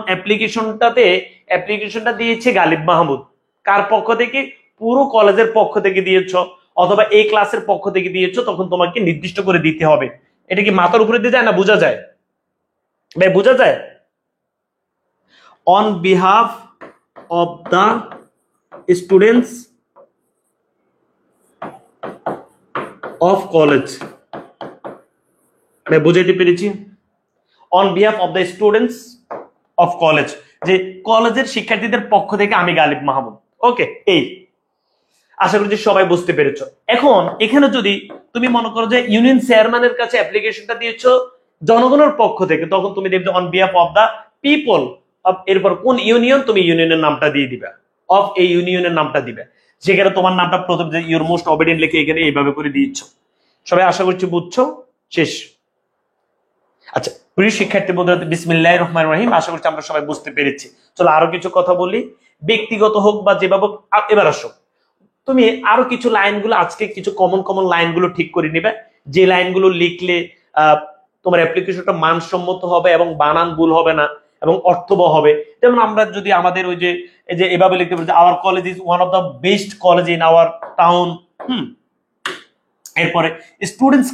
অ্যাপ্লিকেশনটা দিয়েছে গালিব মাহমুদ, কার পক্ষ থেকে, পুরো কলেজের পক্ষ থেকে দিয়েছো অথবা এই ক্লাসের পক্ষ থেকে দিয়েছো, তখন তোমাকে নির্দিষ্ট করে দিতে হবে। এটা কি মাথার উপরে দিয়ে যায় না বোঝা যায় ভাই, বোঝা যায়? On behalf of the students of college, বুঝাইতে পেরেছি? On behalf of the students of college, যে কলেজের শিক্ষার্থীদের পক্ষ থেকে আমি গালিব মাহমুদ। ওকে, এই আশা করছি সবাই বুঝতে পেরেছো। এখন এখানে যদি তুমি মনে করো যে ইউনিয়ন চেয়ারম্যানের কাছে অ্যাপ্লিকেশনটা দিয়েছো জনগণের পক্ষ থেকে, তখন তুমি দেখবে on behalf of the people of, এরপর কোন ইউনিয়ন, তুমি ইউনিয়নের নামটা দিয়ে দিবে, অফ এই ইউনিয়নের নামটা দিবে, যেখানে তোমার নামটা প্রথম যে ইউর মোস্ট অবিডিয়েন্ট লিখে এখানে এইভাবে করে দিচ্ছ। সবাই আশা করছি বুঝছো? শেষ। আচ্ছা প্রিয় শিক্ষার্থী বন্ধুরা, বিসমিল্লাহির রহমানির রহিম, আশা করছি আমরা সবাই বুঝতে পেরেছি। চলো আরো কিছু কথা বলি, ব্যক্তিগত হোক বা যেভাবে। এবার আসো, তুমি আরো কিছু লাইনগুলো, আজকে কিছু কমন লাইনগুলো ঠিক করে নিবে, যে লাইনগুলো লিখলে তোমার অ্যাপ্লিকেশনটা মানসম্মত হবে এবং বানান ভুল হবে না এবং অর্থবহ হবে। যেমন আমরা যদি আমাদের ওই যে এই যে এভাবে লিখতে পারি, our college is one of the best college in our town, এরপরে স্টুডেন্টস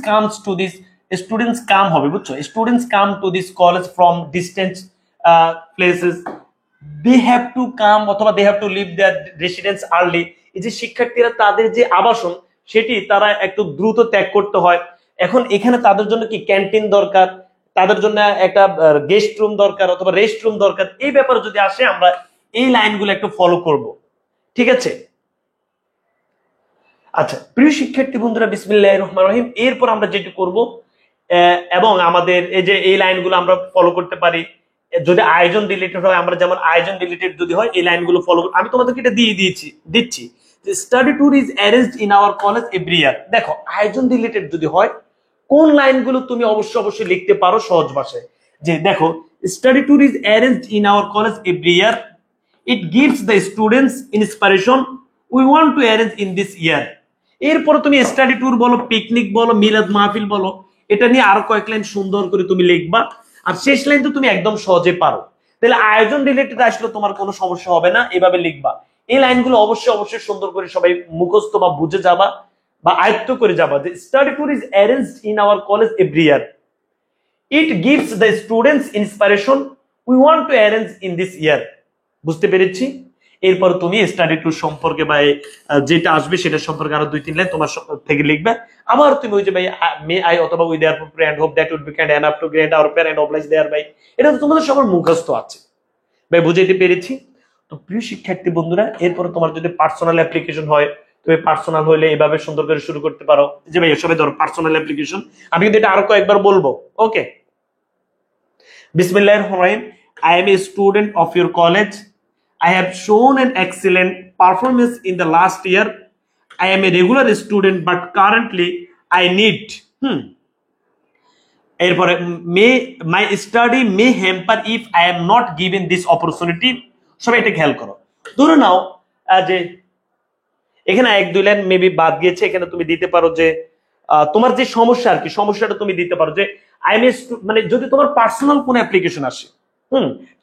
কাম হবে, বুঝছো, students come to this college from distance places, they have to come অথবা they have to leave their residence early. এই যে শিক্ষার্থীরা তাদের যে আবাসন সেটি তারা একটু দ্রুত ত্যাগ করতে হয়। এখন এখানে তাদের জন্য কি ক্যান্টিন দরকার, তাদের জন্য একটা গেস্ট রুম দরকার অথবা রেস্ট রুম দরকার। এই ব্যাপারে যদি আসে আমরা এই লাইনগুলো একটু ফলো করব, ঠিক আছে। আচ্ছা প্রিয় শিক্ষার্থী বন্ধুরা, বিসমিল্লাহির রহমানির রহিম। এরপর আমরা যেটি করব এবং আমাদের এই যে এই লাইনগুলো আমরা ফলো করতে পারি। যদি আয়োজন রিলেটেড হয়, আমরা যেমন আয়োজন রিলেটেড যদি হয় এই লাইনগুলো ফলো, আমি তোমাদেরকে এটা দিচ্ছি যে study tour is arranged in our college every year. দেখো আয়োজন রিলেটেড যদি হয় কোন লাইনগুলো তুমি অবশ্যই লিখতে পারো সহজ ভাষায়, যে দেখো study tour is arranged in our college every year, it gives the students inspiration we want to arrange in this ইয়ার। এরপরে তুমি স্টাডি ট্যুর বলো, পিকনিক বলো, মিলাদ মাহফিল বলো, এটা নিয়ে আরো কয়েক লাইন সুন্দর করে তুমি লিখবা। আর শেষ লাইন তো তুমি একদম সহজে পারো, তাহলে আয়োজন রিলেটেড আসলে তোমার কোনো সমস্যা হবে না, এভাবে লিখবা। এই লাইনগুলো অবশ্যই সুন্দর করে সবাই মুখস্থ বা বুঝে যাবা বা আয়ত্ত করে যাবা, যে study tour is arranged in our college every year, it gives the students inspiration we want to arrange in this ইয়ার। বুঝতে পেরেছি। এরপর তুমি স্টাডি ট্যুর সম্পর্কে বা যেটা আসবে সেটা সম্পর্কে আরো 2-3 লাইন তোমার থেকে লিখবে। আবার তুমি ওই যে ভাই মে আই অথবা we their pray and hope that would be kind enough to great our pray and oblige there ভাই, এটা তো তোমাদের সবার মুখস্থ আছে ভাই, বুঝাইতে পেরেছি। তো প্রিয় শিক্ষার্থী বন্ধুরা, এরপর তোমার যদি পার্সোনাল অ্যাপ্লিকেশন হয়, তুমি পার্সোনাল হইলে এভাবে সুন্দর করে শুরু করতে পারো, যে ভাই সবাই ধরো পার্সোনাল অ্যাপ্লিকেশন। আমি কিন্তু এটা আরো কয়েকবার বলবো, ওকে। বিসমিল্লাহির রহমানির রহিম। I am a student of your college. I have shown an excellent performance in the last year. I am a regular student, but currently I need. এরপরে my study may hamper if I am not given this opportunity. সবাই এটা খেয়াল করো। ধরে নাও যে এখানে 1-2 line maybe বাদ গিয়েছে, এখানে তুমি দিতে পারো যে তোমার যে সমস্যা আর কি, সমস্যাটা তুমি দিতে পারো যে আই এম মানে যদি তোমার পার্সোনাল কোন অ্যাপ্লিকেশন আসে,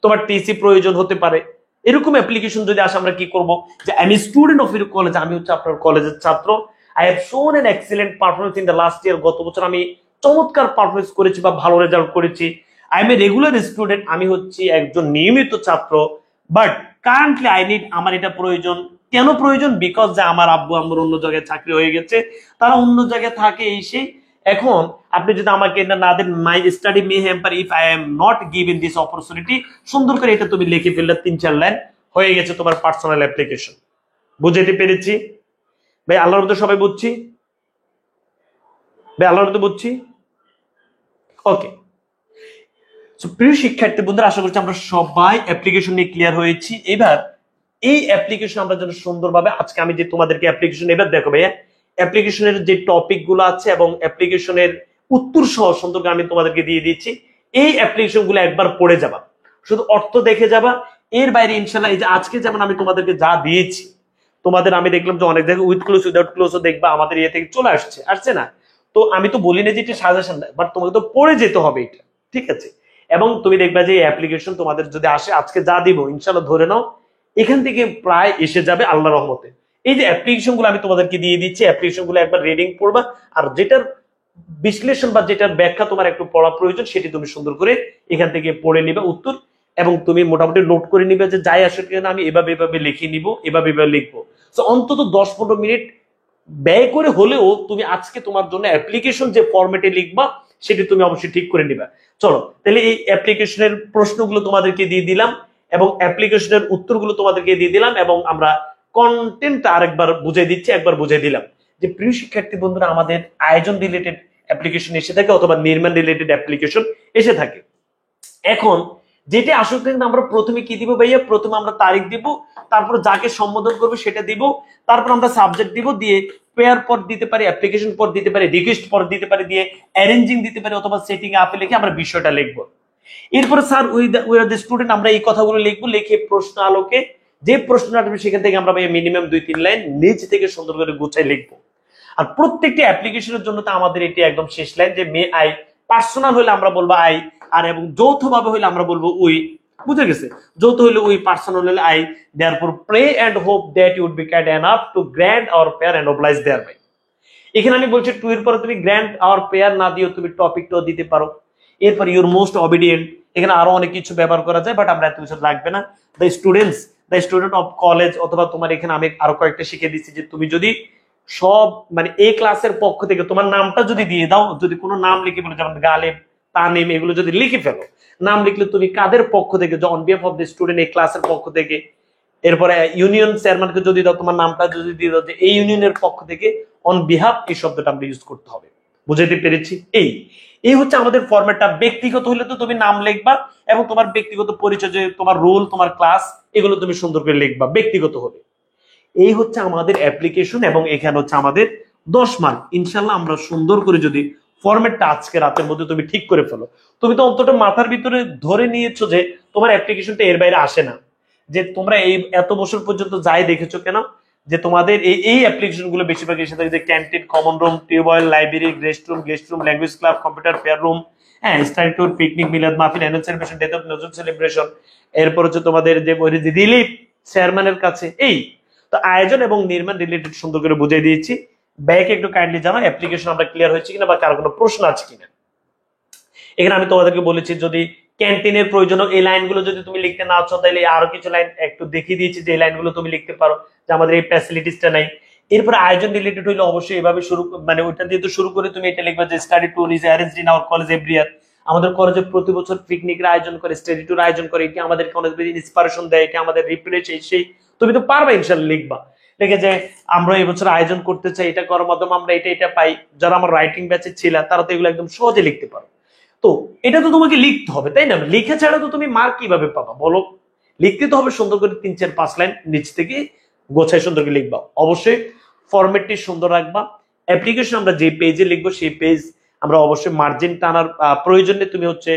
তোমার টিসি প্রয়োজন হতে পারে, এরকম অ্যাপ্লিকেশন যদি আসে আমরা কি করব, যে I am student of your college, আমি হচ্ছে আপনার কলেজের ছাত্র। আই হ্যাভ শোন N excellent performance in the last year, গত বছর আমি চমৎকার পারফরমেন্স করেছি বা ভালো রেজাল্ট করেছি। I M a regular student, আমি হচ্ছি একজন নিয়মিত ছাত্র। বাট কারেন্টলি আই নিড, আমার এটা প্রয়োজন। কেন প্রয়োজন? বিকজ যে আমার আব্বু আম্মুর অন্য জায়গায় চাকরি হয়ে গেছে, তারা অন্য জায়গায় থাকে এসে। এখন আপনি যদি আমাকে এটা না দেন, my study may hamper if I am not given this opportunity, সুন্দর করে এটা তুমি লিখে ফেললে 3-4 লাইন হয়ে গেছে তোমার পার্সোনাল অ্যাপ্লিকেশন। বুঝাইতে পেরেছি ভাই? আল্লাহর মধ্যে সবাই বুঝছি ভাই, আল্লাহর মধ্যে বুঝছি, ওকে। প্রিয় শিক্ষার্থী বন্ধুরা, আশা করছি আমরা সবাই অ্যাপ্লিকেশন নিয়ে ক্লিয়ার হয়েছি। এবার এই অ্যাপ্লিকেশন আমরা যেন সুন্দরভাবে, আজকে আমি যে তোমাদেরকে অ্যাপ্লিকেশন, এবার দেখো ভাইয়া অ্যাপ্লিকেশনের যে টপিক গুলো আছে এবং অ্যাপ্লিকেশনের উত্তর সহ সুন্দর আমি তোমাদেরকে দিয়ে দিচ্ছি। এই অ্যাপ্লিকেশন গুলো একবার পড়ে যাবা, শুধু অর্থ দেখে যাবা। এর বাইরে ইনশাল্লাহ এই যে আজকে যেমন আমি তোমাদেরকে যা দিয়েছি, তোমাদের আমি দেখলাম যে অনেক জায়গায় উইথ ক্লোজ উইদাউট ক্লোজও দেখবা আমাদের ইয়ে থেকে চলে আসছে না। তো আমি তো বলি না যে এটা সাজেশন দেয়, বাট তোমাকে তো পড়ে যেতে হবে এটা, ঠিক আছে। এবং তুমি দেখবা যে অ্যাপ্লিকেশন তোমাদের যদি আসে, আজকে যা দিব ইনশাল্লাহ ধরে নাও এখান থেকে প্রায় এসে যাবে আল্লাহর রহমতে। এই যে অ্যাপ্লিকেশন গুলো আমি তোমাদেরকে দিয়ে দিচ্ছি, অ্যাপ্লিকেশন গুলো একবার রিডিং পড়বা, আর যেটার বিশ্লেষণ বা যেটার ব্যাখ্যা তোমার একটু পড়া প্রয়োজন সেটি তুমি সুন্দর করে এখান থেকে পড়ে নিবে উত্তর, এবং তুমি মোটামুটি নোট করে নিবে যে যাই আসলে কিনা আমি এভাবে লিখে নিব, এভাবে লিখবো। তো অন্তত 10-15 মিনিট ব্যয় করে হলেও তুমি আজকে তোমার জন্য অ্যাপ্লিকেশন যে ফরম্যাটে লিখবা সেটি তুমি অবশ্যই ঠিক করে নিবা। চলো তাহলে এই অ্যাপ্লিকেশনের প্রশ্নগুলো তোমাদেরকে দিয়ে দিলাম এবং অ্যাপ্লিকেশনের উত্তরগুলো তোমাদেরকে দিয়ে দিলাম, এবং আমরা কন্টেন্টটা আরেকবার বুঝিয়ে দিচ্ছি, একবার বুঝিয়ে দিলাম যে প্রিয় শিক্ষার্থী বন্ধুরা, আমাদের আয়োজন রিলেটেড অ্যাপ্লিকেশন এসে থাকে অথবা নির্মাণ রিলেটেড অ্যাপ্লিকেশন এসে থাকে। এখন যেটা আসলে কিন্তু আমরা প্রথমে কি দিব ভাইয়া, প্রথমে আমরা তারিখ দিব, তারপর যাকে সম্বোধন করবে সেটা দিব, তারপর আমরা সাবজেক্ট দিব, দিয়ে পেয়ার পর দিতে পারি, অ্যাপ্লিকেশন পর দিতে পারি, রিকোয়েস্ট পর দিতে পারি, দিয়ে অ্যারেঞ্জিং দিতে পারি, অথবা সেটিং আপে লিখে আমরা বিষয়টা লিখবো। এরপরে sir we are the student, আমরা এই কথাগুলো লিখবো, লিখে প্রশ্ন আলোকে যে প্রশ্নটা আসবে সেখান থেকে আমরা ভাইয়া মিনিমাম 2-3 লাইন নিচ থেকে সুন্দর করে গুছাই লিখবো। আর প্রত্যেকটি অ্যাপ্লিকেশনের জন্য তো আমাদের এটি একদম শেষ লাইন, যে মে আই, পার্সোনাল হলে আমরা বলবো আই, আর এবং যৌথ ভাবে হলে আমরা বলবো উই। বুঝে গেছে? যৌথ হলে উই, পার্সোনাল হলে I. Therefore pray and hope that you would be kind enough to grant our prayer and oblige thereby বাই। এখানে আমি বলছি টু এর পরে তুমি গ্র্যান্ড আর পেয়ার না দিও, তুমি টপিকটাও দিতে পারো। এরপর ইউর মোস্ট অবিডিয়েন্ট, এখানে আরো অনেক কিছু ব্যবহার করা যায়, বাট আমরা এত কিছু লাগবে না। দ্য স্টুডেন্ট অফ কলেজ, অথবা তোমার এখানে আমি আরো কয়েকটা শিখে দিচ্ছি যে তুমি যদি সব মানে এই ক্লাসের পক্ষ থেকে তোমার নামটা যদি দিয়ে দাও, যদি কোনো নাম লিখে বলো, যেমন গালেব, তানিম, এগুলো যদি লিখে ফেলো, নাম লিখলে তুমি কাদের পক্ষ থেকে, যে on behalf of the student এই ক্লাসের পক্ষ থেকে। এরপরে ইউনিয়ন চেয়ারম্যানকে যদি দাও, তোমার নামটা যদি দিয়ে দাও যে এই ইউনিয়নের পক্ষ থেকে, অন বিহাফ এই শব্দটা আমরা ইউজ করতে হবে। বুঝাইতে পেরেছি? এই এই হচ্ছে আমাদের ফরম্যাটটা। ব্যক্তিগত হলে তো তুমি নাম লিখবা এবং তোমার ব্যক্তিগত পরিচয়, যে তোমার রোল, তোমার ক্লাস, এগুলো তুমি সুন্দর করে লিখবা ব্যক্তিগত হবে। এই হচ্ছে আমাদের অ্যাপ্লিকেশন, এবং এখানে হচ্ছে আমাদের 10 মার্ক। ইনশাল্লাহ আমরা সুন্দর করে যদি ফরম্যাটটা আজকে রাতের মধ্যে তুমি ঠিক করে ফেলো, তুমি তো অন্তত মাথার ভিতরে ধরে নিয়েছো যে তোমার অ্যাপ্লিকেশনটা এর বাইরে আসে না। যে তোমরা এই এত বছর পর্যন্ত যাই দেখেছো কেন, যে তোমাদের এই অ্যাপ্লিকেশন গুলো বেশিরভাগ এসে থাকে যে canteen, common room, tube well, library, guest room, language club, computer fair room, হ্যাঁ, স্টাডি ট্যুর, পিকনিক, মিলাদ মাহফিল, annual celebration, death of Nazrul celebration. এরপর হচ্ছে তোমাদের যে রিলিফ চেয়ারম্যানের কাছে। এই তো আয়োজন এবং নির্মাণ রিলেটেড সুন্দর করে বুঝিয়ে দিয়েছি। ব্যাকে একটু কাইন্ডলি জানাও অ্যাপ্লিকেশন আমরা ক্লিয়ার হয়েছে কিনা, বা কারো কোনো প্রশ্ন আছে কিনা। এখানে আমি তোমাদেরকে বলেছি যদি ক্যান্টিনের প্রয়োজন, এই লাইনগুলো যদি তুমি লিখতে না চাও, তাহলে আরো কিছু লাইন একটু দেখিয়ে দিয়েছি যে এই লাইনগুলো তুমি লিখতে পারো, যে আমাদের এই ফ্যাসিলিটিসটা নাই। এরপরে আয়োজন রিলেটেড হইলে অবশ্যই এভাবে শুরু, মানে ওইটা দিয়ে তো শুরু করে তুমি এটা লিখবা যে study tour is arranged in our college every year. আমাদের কলেজে প্রতি বছর পিকনিকের আয়োজন করে, স্টাডি ট্যুর আয়োজন করে, এটি আমাদেরকে অনেক বেশি ইন্সপিরেশন দেয়, এটা আমাদের রিপ্রেস, সেই তুমি তো পারবা ইনশাআল্লাহ লিখবা। লিখে যে আমরা এবছর আয়োজন করতে চাই, এটা করার মাধ্যমে আমরা এটা পাই। যারা আমার রাইটিং ব্যাচে ছিল তারা তো এগুলো একদম সহজে লিখতে পারো। তো এটা তো তোমাকে লিখতে হবে, তাই না? লিখে ছাড়া তো তুমি মার্ক কিভাবে পাবা বলো? লিখতে তো হবে সুন্দর করে 3, 4, 5 লাইন নিচ থেকে গোছায় সুন্দর করে লিখবা। অবশ্যই ফরম্যাটটি সুন্দর রাখবা। অ্যাপ্লিকেশন আমরা যে পেজে লিখবো সেই পেজ আমরা অবশ্যই মার্জিন টানার প্রয়োজন নেই। তুমি হচ্ছে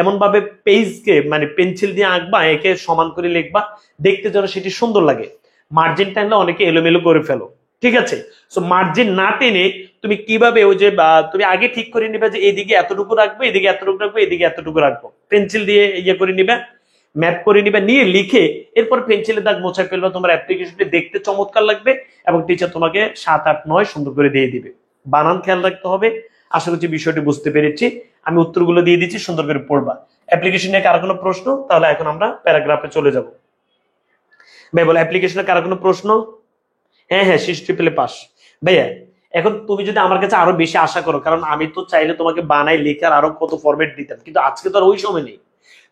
এমন ভাবে পেজকে মানে পেন্সিল দিয়ে আঁকবা, একে সমান করে লিখবা, দেখতে যেন সেটি সুন্দর লাগে। মার্জিন টানলে অনেকে এলোমেলো করে ফেলো, ঠিক আছে? সো মার্জিন না টেনে তুমি কিভাবে ওই যে তুমি আগে ঠিক করে নিবে যে এদিকে এতটুকু রাখবো, এদিকে এতটুকু রাখবো, এদিকে এতটুকু রাখবো, পেন্সিল দিয়ে ইয়ে করে নিবে, ম্যাপ করে নিবে, নিয়ে লিখে এরপর পেন্সিলের দাগ মোছায় ফেলবে। তোমার অ্যাপ্লিকেশনটি দেখতে চমৎকার লাগবে এবং টিচার তোমাকে 7, 8, 9 সুন্দর করে দিয়ে দিবে। বানান খেয়াল রাখতে হবে। আশা করছি বিষয়টি বুঝতে পেরেছি। আমি উত্তরগুলো দিয়ে দিচ্ছি, সুন্দর করে পড়বা। অ্যাপ্লিকেশন নিয়ে কারো কোনো প্রশ্ন? তাহলে এখন আমরা প্যারাগ্রাফে চলে যাব। ভাই বলো, অ্যাপ্লিকেশনে কারো কোনো প্রশ্ন? হ্যাঁ হ্যাঁ, 6 পাস। ভাইয়া এখন তুমি যদি আমার কাছে আরো বেশি আশা করো, কারণ আমি তো চাইলে তোমাকে বানাই লেখার আরো কত ফরম্যাট দিতাম, কিন্তু আজকে তো আর ওই সময় নেই।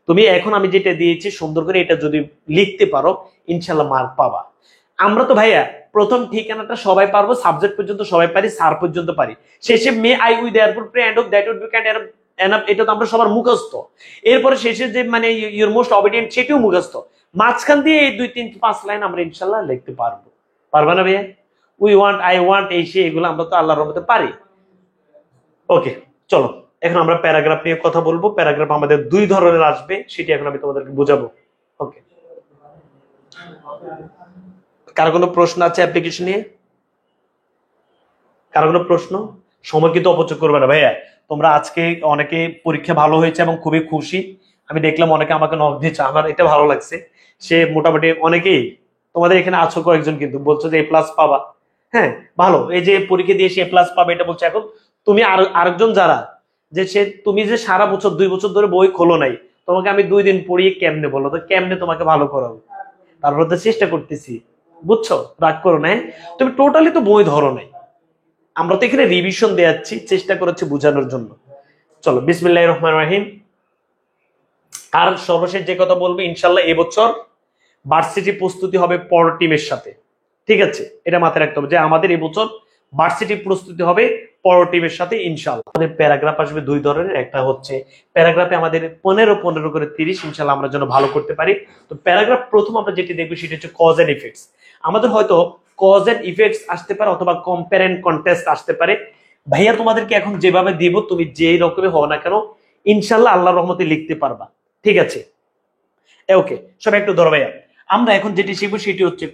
তুমি এখন আমি যেটা দিয়েছি সুন্দর করে এটা যদি লিখতে পারো, ইনশাল্লাহ মার্ক পাবা। আমরা তো ভাইয়া প্রথম ঠিকানাটা সবাই পারবো, সাবজেক্ট পর্যন্ত সবাই পারি, স্যার পর্যন্ত পারি, শেষে may I we therefore pray and of that would be kind enough, এটা তো আমরা সবার মুখস্থ। এরপরে শেষে যে মানে ইউর মোস্ট অবিডিয়েন্ট, সেটিও মুখস্থ। মাঝখান দিয়ে এই 2, 3, 5 লাইন আমরা ইনশাল্লাহ লিখতে পারবো। পারবা না ভাইয়া? উই ওয়ান্ট, আই ওয়ান্ট, এই সে, এগুলো আমরা তো আল্লাহর রহমতে পারি। ওকে, চলো এখন আমরা প্যারাগ্রাফ নিয়ে কথা বলবো। প্যারাগ্রাফ আমাদের 2 ধরনের আসবে, সেটি এখন আমি তোমাদেরকে বোঝাবো। ওকে, কার কোনো প্রশ্ন আছে অ্যাপ্লিকেশন নিয়ে? কার কোনো প্রশ্ন? সময় কিন্তু অপচয় করবে না ভাইয়া। তোমরা আজকে অনেকে পরীক্ষা ভালো হয়েছে এবং খুবই খুশি। আমি দেখলাম অনেকে আমাকে নক দিয়েছে, আমার এটা ভালো লাগছে। সে মোটামুটি অনেকেই তোমাদের এখানে আছো কয়েকজন কিন্তু বলছো যে A+ পাবা। হ্যাঁ, ভালো। এই যে পরীক্ষা দিয়ে সে A+ পাবে এটা বলছে। এখন তুমি আরেকজন যারা, যে সে তুমি যে সারা বছর 2 বছর ধরে বই খোলো নাই, তোমাকে আমি 2 দিন পড়িয়ে কেমনে বলো তো, কেমনে তোমাকে ভালো করাবো? তারপর তো চেষ্টা করতেছি, বুঝছো? রাগ করো না। তুমি টোটালি তো বই ধরো নাই, আমরা তো এখানে রিভিশন দেয়াচ্ছি, চেষ্টা করেছি বোঝানোর জন্য। চলো, বিসমিল্লাহির রহমানির রহিম। আর সর্বশেষ যে কথা বলবো, ইনশাল্লাহ এবছর ভার্সিটি প্রস্তুতি হবে পর টিমের সাথে, ঠিক আছে? এটা মাথায় রাখতে হবে যে আমাদের এবছর ভার্সিটি প্রস্তুতি হবে পর টিমের সাথে ইনশাল্লাহ। আমাদের প্যারাগ্রাফ আসবে 2 ধরনের। একটা হচ্ছে প্যারাগ্রাফে আমাদের 15 করে 30, ইনশাল্লাহ আমরা যেন ভালো করতে পারি। তো প্যারাগ্রাফ প্রথম আমরা যেটি দেখবো সেটা হচ্ছে কজ এন্ড ইফেক্টস। আমাদের হয়তো কজ এন্ড ইফেক্টস আসতে পারে অথবা কম্পেয়ার এন্ড কন্ট্রাস্ট আসতে পারে। ভাইয়া তোমাদেরকে এখন যেভাবে দিব, তুমি যে রকমের হও না কেন ইনশাল্লাহ আল্লাহর রহমতে লিখতে পারবা, ঠিক আছে? ওকে, সবাই একটু ধরো ভাইয়া। আমরা এখন যেটি শিখবো সেটি হচ্ছে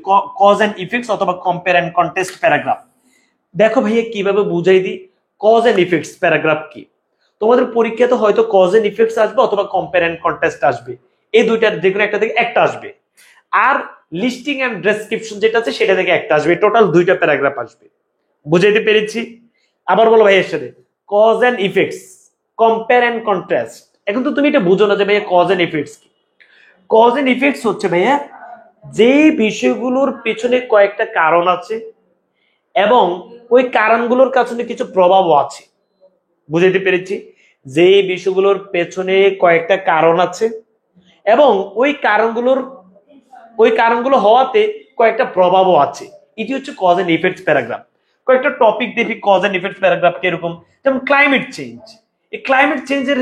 কজ এন্ড ইফেক্টস অথবা কম্পেয়ার এন্ড কন্ট্রাস্ট প্যারাগ্রাফ। দেখো ভাইয়া কিভাবে বুঝাই দিই কজ এন্ড ইফেক্টস প্যারাগ্রাফ কি। তোমাদের পরীক্ষাতে হয়তো কজ এন্ড ইফেক্টস আসবে অথবা কম্পেয়ার এন্ড কন্ট্রাস্ট আসবে, এই দুইটার যে কোনো একটা থেকে একটা আসবে। আর লিস্টিং এন্ড ডেসক্রিপশন যেটা আছে সেটা থেকে একটা আসবে। টোটাল 2টা প্যারাগ্রাফ আসবে। বুঝাইতে পেরেছি? আবার বলো ভাই এর সাথে, cause and effects, compare and contrast. এখন তো তুমি এটা বুঝো না যে ভাইয়া কজ এন্ড ইফেক্টস কি। কজ এন্ড ইফেক্টস হচ্ছে ভাইয়া যে বিষয়গুলোর পেছনে কয়েকটা কারণ আছে এবং ওই কারণগুলোর কাছনে কিছু প্রভাবও আছে। বুঝাইতে পেরেছি? যে বিষয়গুলোর পেছনে কয়েকটা কারণ আছে এবং ওই কারণগুলো হওয়াতে কয়েকটা প্রভাবও আছে। এটি হচ্ছে কজ এন্ড ইফেক্টস প্যারাগ্রাফ। কয়েকটা টপিক দেখি কজ এন্ড ইফেক্টস প্যারাগ্রাফ কিরকম, যেমন ক্লাইমেট চেঞ্জ। এই ক্লাইমেট চেঞ্জের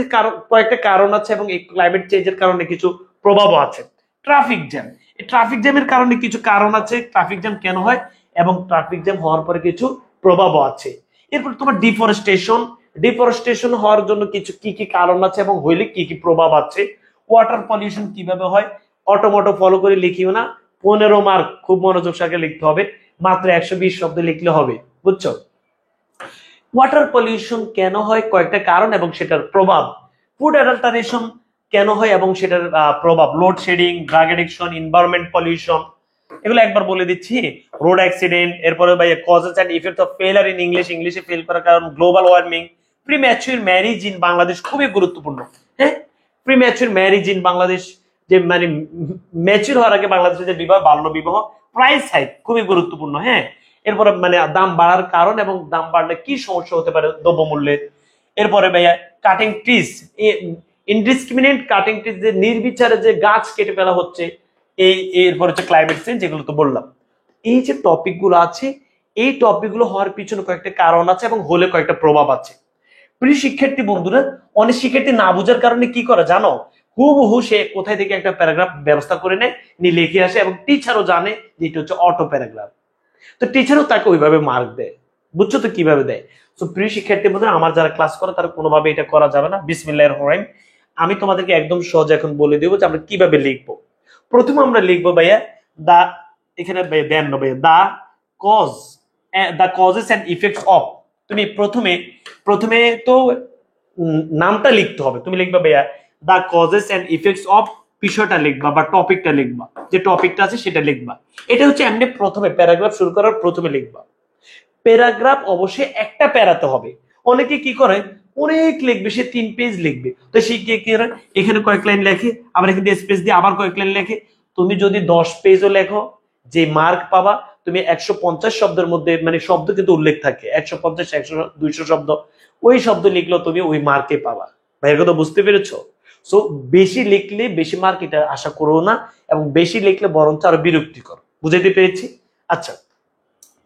কয়েকটা কারণ আছে এবং এই ক্লাইমেট চেঞ্জের কারণে কিছু প্রভাবও আছে। ট্রাফিক জ্যাম, এই ট্রাফিক জ্যামের কারণে কিছু কারণ আছে, ট্রাফিক জ্যাম কেন হয় এবং ট্রাফিক জ্যাম হওয়ার পরে কিছু প্রভাবও আছে। এরপর তোমার ডিফরেস্টেশন, ডিফরেস্টেশন হওয়ার জন্য কিছু কি কি কারণ আছে এবং হইলে কি কি প্রভাব আছে। ওয়াটার পলিউশন কিভাবে হয়, অটোমোটো ফলো করে লিখিও না, 15 মার্ক খুব মনোযোগ সহকারে লিখতে হবে, মাত্র 120 শব্দ লিখলে হবে, বুঝছো? ওয়াটার পলিউশন কেন হয়, কয়েকটা কারণ এবং সেটার প্রভাব। ফুড অ্যাডাল্টারেশন কেন হয় এবং সেটার প্রভাব। Load shedding, drug addiction, environment pollution, এগুলো একবার বলে দিচ্ছি। রোড অ্যাক্সিডেন্ট, এরপরে ভাই কজেস এন্ড ইফেক্ট অফ ফেলার ইন ইংলিশ, ইংলিশে ফেল করার কারণ, global warming, premature marriage in Bangladesh খুবই গুরুত্বপূর্ণ। হ্যাঁ, প্রিম্যাচুর ম্যারেজ ইন বাংলাদেশ, যে মানে ম্যাচুর হওয়ার আগে বাংলাদেশে যে বিবাহ, বাল্য বিবাহ, প্রাইস হাইক খুবই গুরুত্বপূর্ণ। হ্যাঁ, এরপরে মানে দাম বাড়ার কারণ এবং দাম বাড়লে কি সমস্যা হতে পারে দ্রব্যমূল্যের। এরপরে ভাইয়া cutting trees, indiscriminate cutting trees, যে নির্বিচারে যে গাছ কেটে ফেলা হচ্ছে, এরপর হচ্ছে ক্লাইমেট চেঞ্জ, যেগুলো তো বললাম। এই যে টপিক গুলো আছে, এই টপিক গুলো হওয়ার পিছনে কয়েকটা কারণ আছে এবং হলে কয়েকটা প্রভাব আছে। প্রিয় শিক্ষার্থী বন্ধুরা, অনেক শিক্ষার্থী না বোঝার কারণে কি করে জানো, হুবহু সে কোথায় থেকে একটা প্যারাগ্রাফ ব্যবস্থা করে নেয়, নিয়ে লিখে আসে এবং টিচারও জানে যে এটা হচ্ছে অটো প্যারাগ্রাফ। তো টিচারও তাকে ওইভাবে মার্ক দেয়। বুঝছো তো কিভাবে দেয়? তো প্রিয় শিক্ষার্থী বন্ধুরা, আমার যারা ক্লাস করে তারা কোনোভাবে এটা করা যাবে না। বিসমিল্লাহির রহমানির রহিম। আমি তোমাদেরকে একদম সহজ এখন বলে দেবো যে আমরা কিভাবে লিখবো। প্রথমে আমরা লিখবো ভাইয়া দা, এখানে দেন না ভাইয়া, cause the causes and effects of. তুমি প্রথমে প্রথমে তো নামটা লিখতে হবে। তুমি লিখবা ভাইয়া দা কজেস এন্ড ইফেক্টস অফ, বিষয়টা লিখবা বা টপিকটা লিখবা, যে টপিকটা আছে সেটা লিখবা। এটা হচ্ছে এমনি প্রথমে প্যারাগ্রাফ শুরু করার প্রথমে লিখবা। প্যারাগ্রাফ অবশ্যই একটা প্যারাতে হবে। অনেকে কি করে অনেক লিখবে, সে 3 পেজ লিখবে, তো সে কি করে এখানে কয়েক লাইন লেখে, আবার এখানে স্পেস দিয়ে আবার কয়েক লাইন লেখে। তুমি যদি 10 পেজও লেখো, যে মার্ক পাবা তুমি 150 শব্দের মধ্যে, মানে শব্দ কিন্তু উল্লেখ থাকে 150, 100, 200 শব্দ, ওই শব্দ লিখলেও তুমি ওই মার্কে পাবা। ভাইয়ের কথা বুঝতে পেরেছো? সো বেশি লিখলে বেশি মার্ক এটা আশা করো না, এবং বেশি লিখলে বরঞ্চ আরো বিরক্তিকর। বুঝাইতে পেরেছি? আচ্ছা,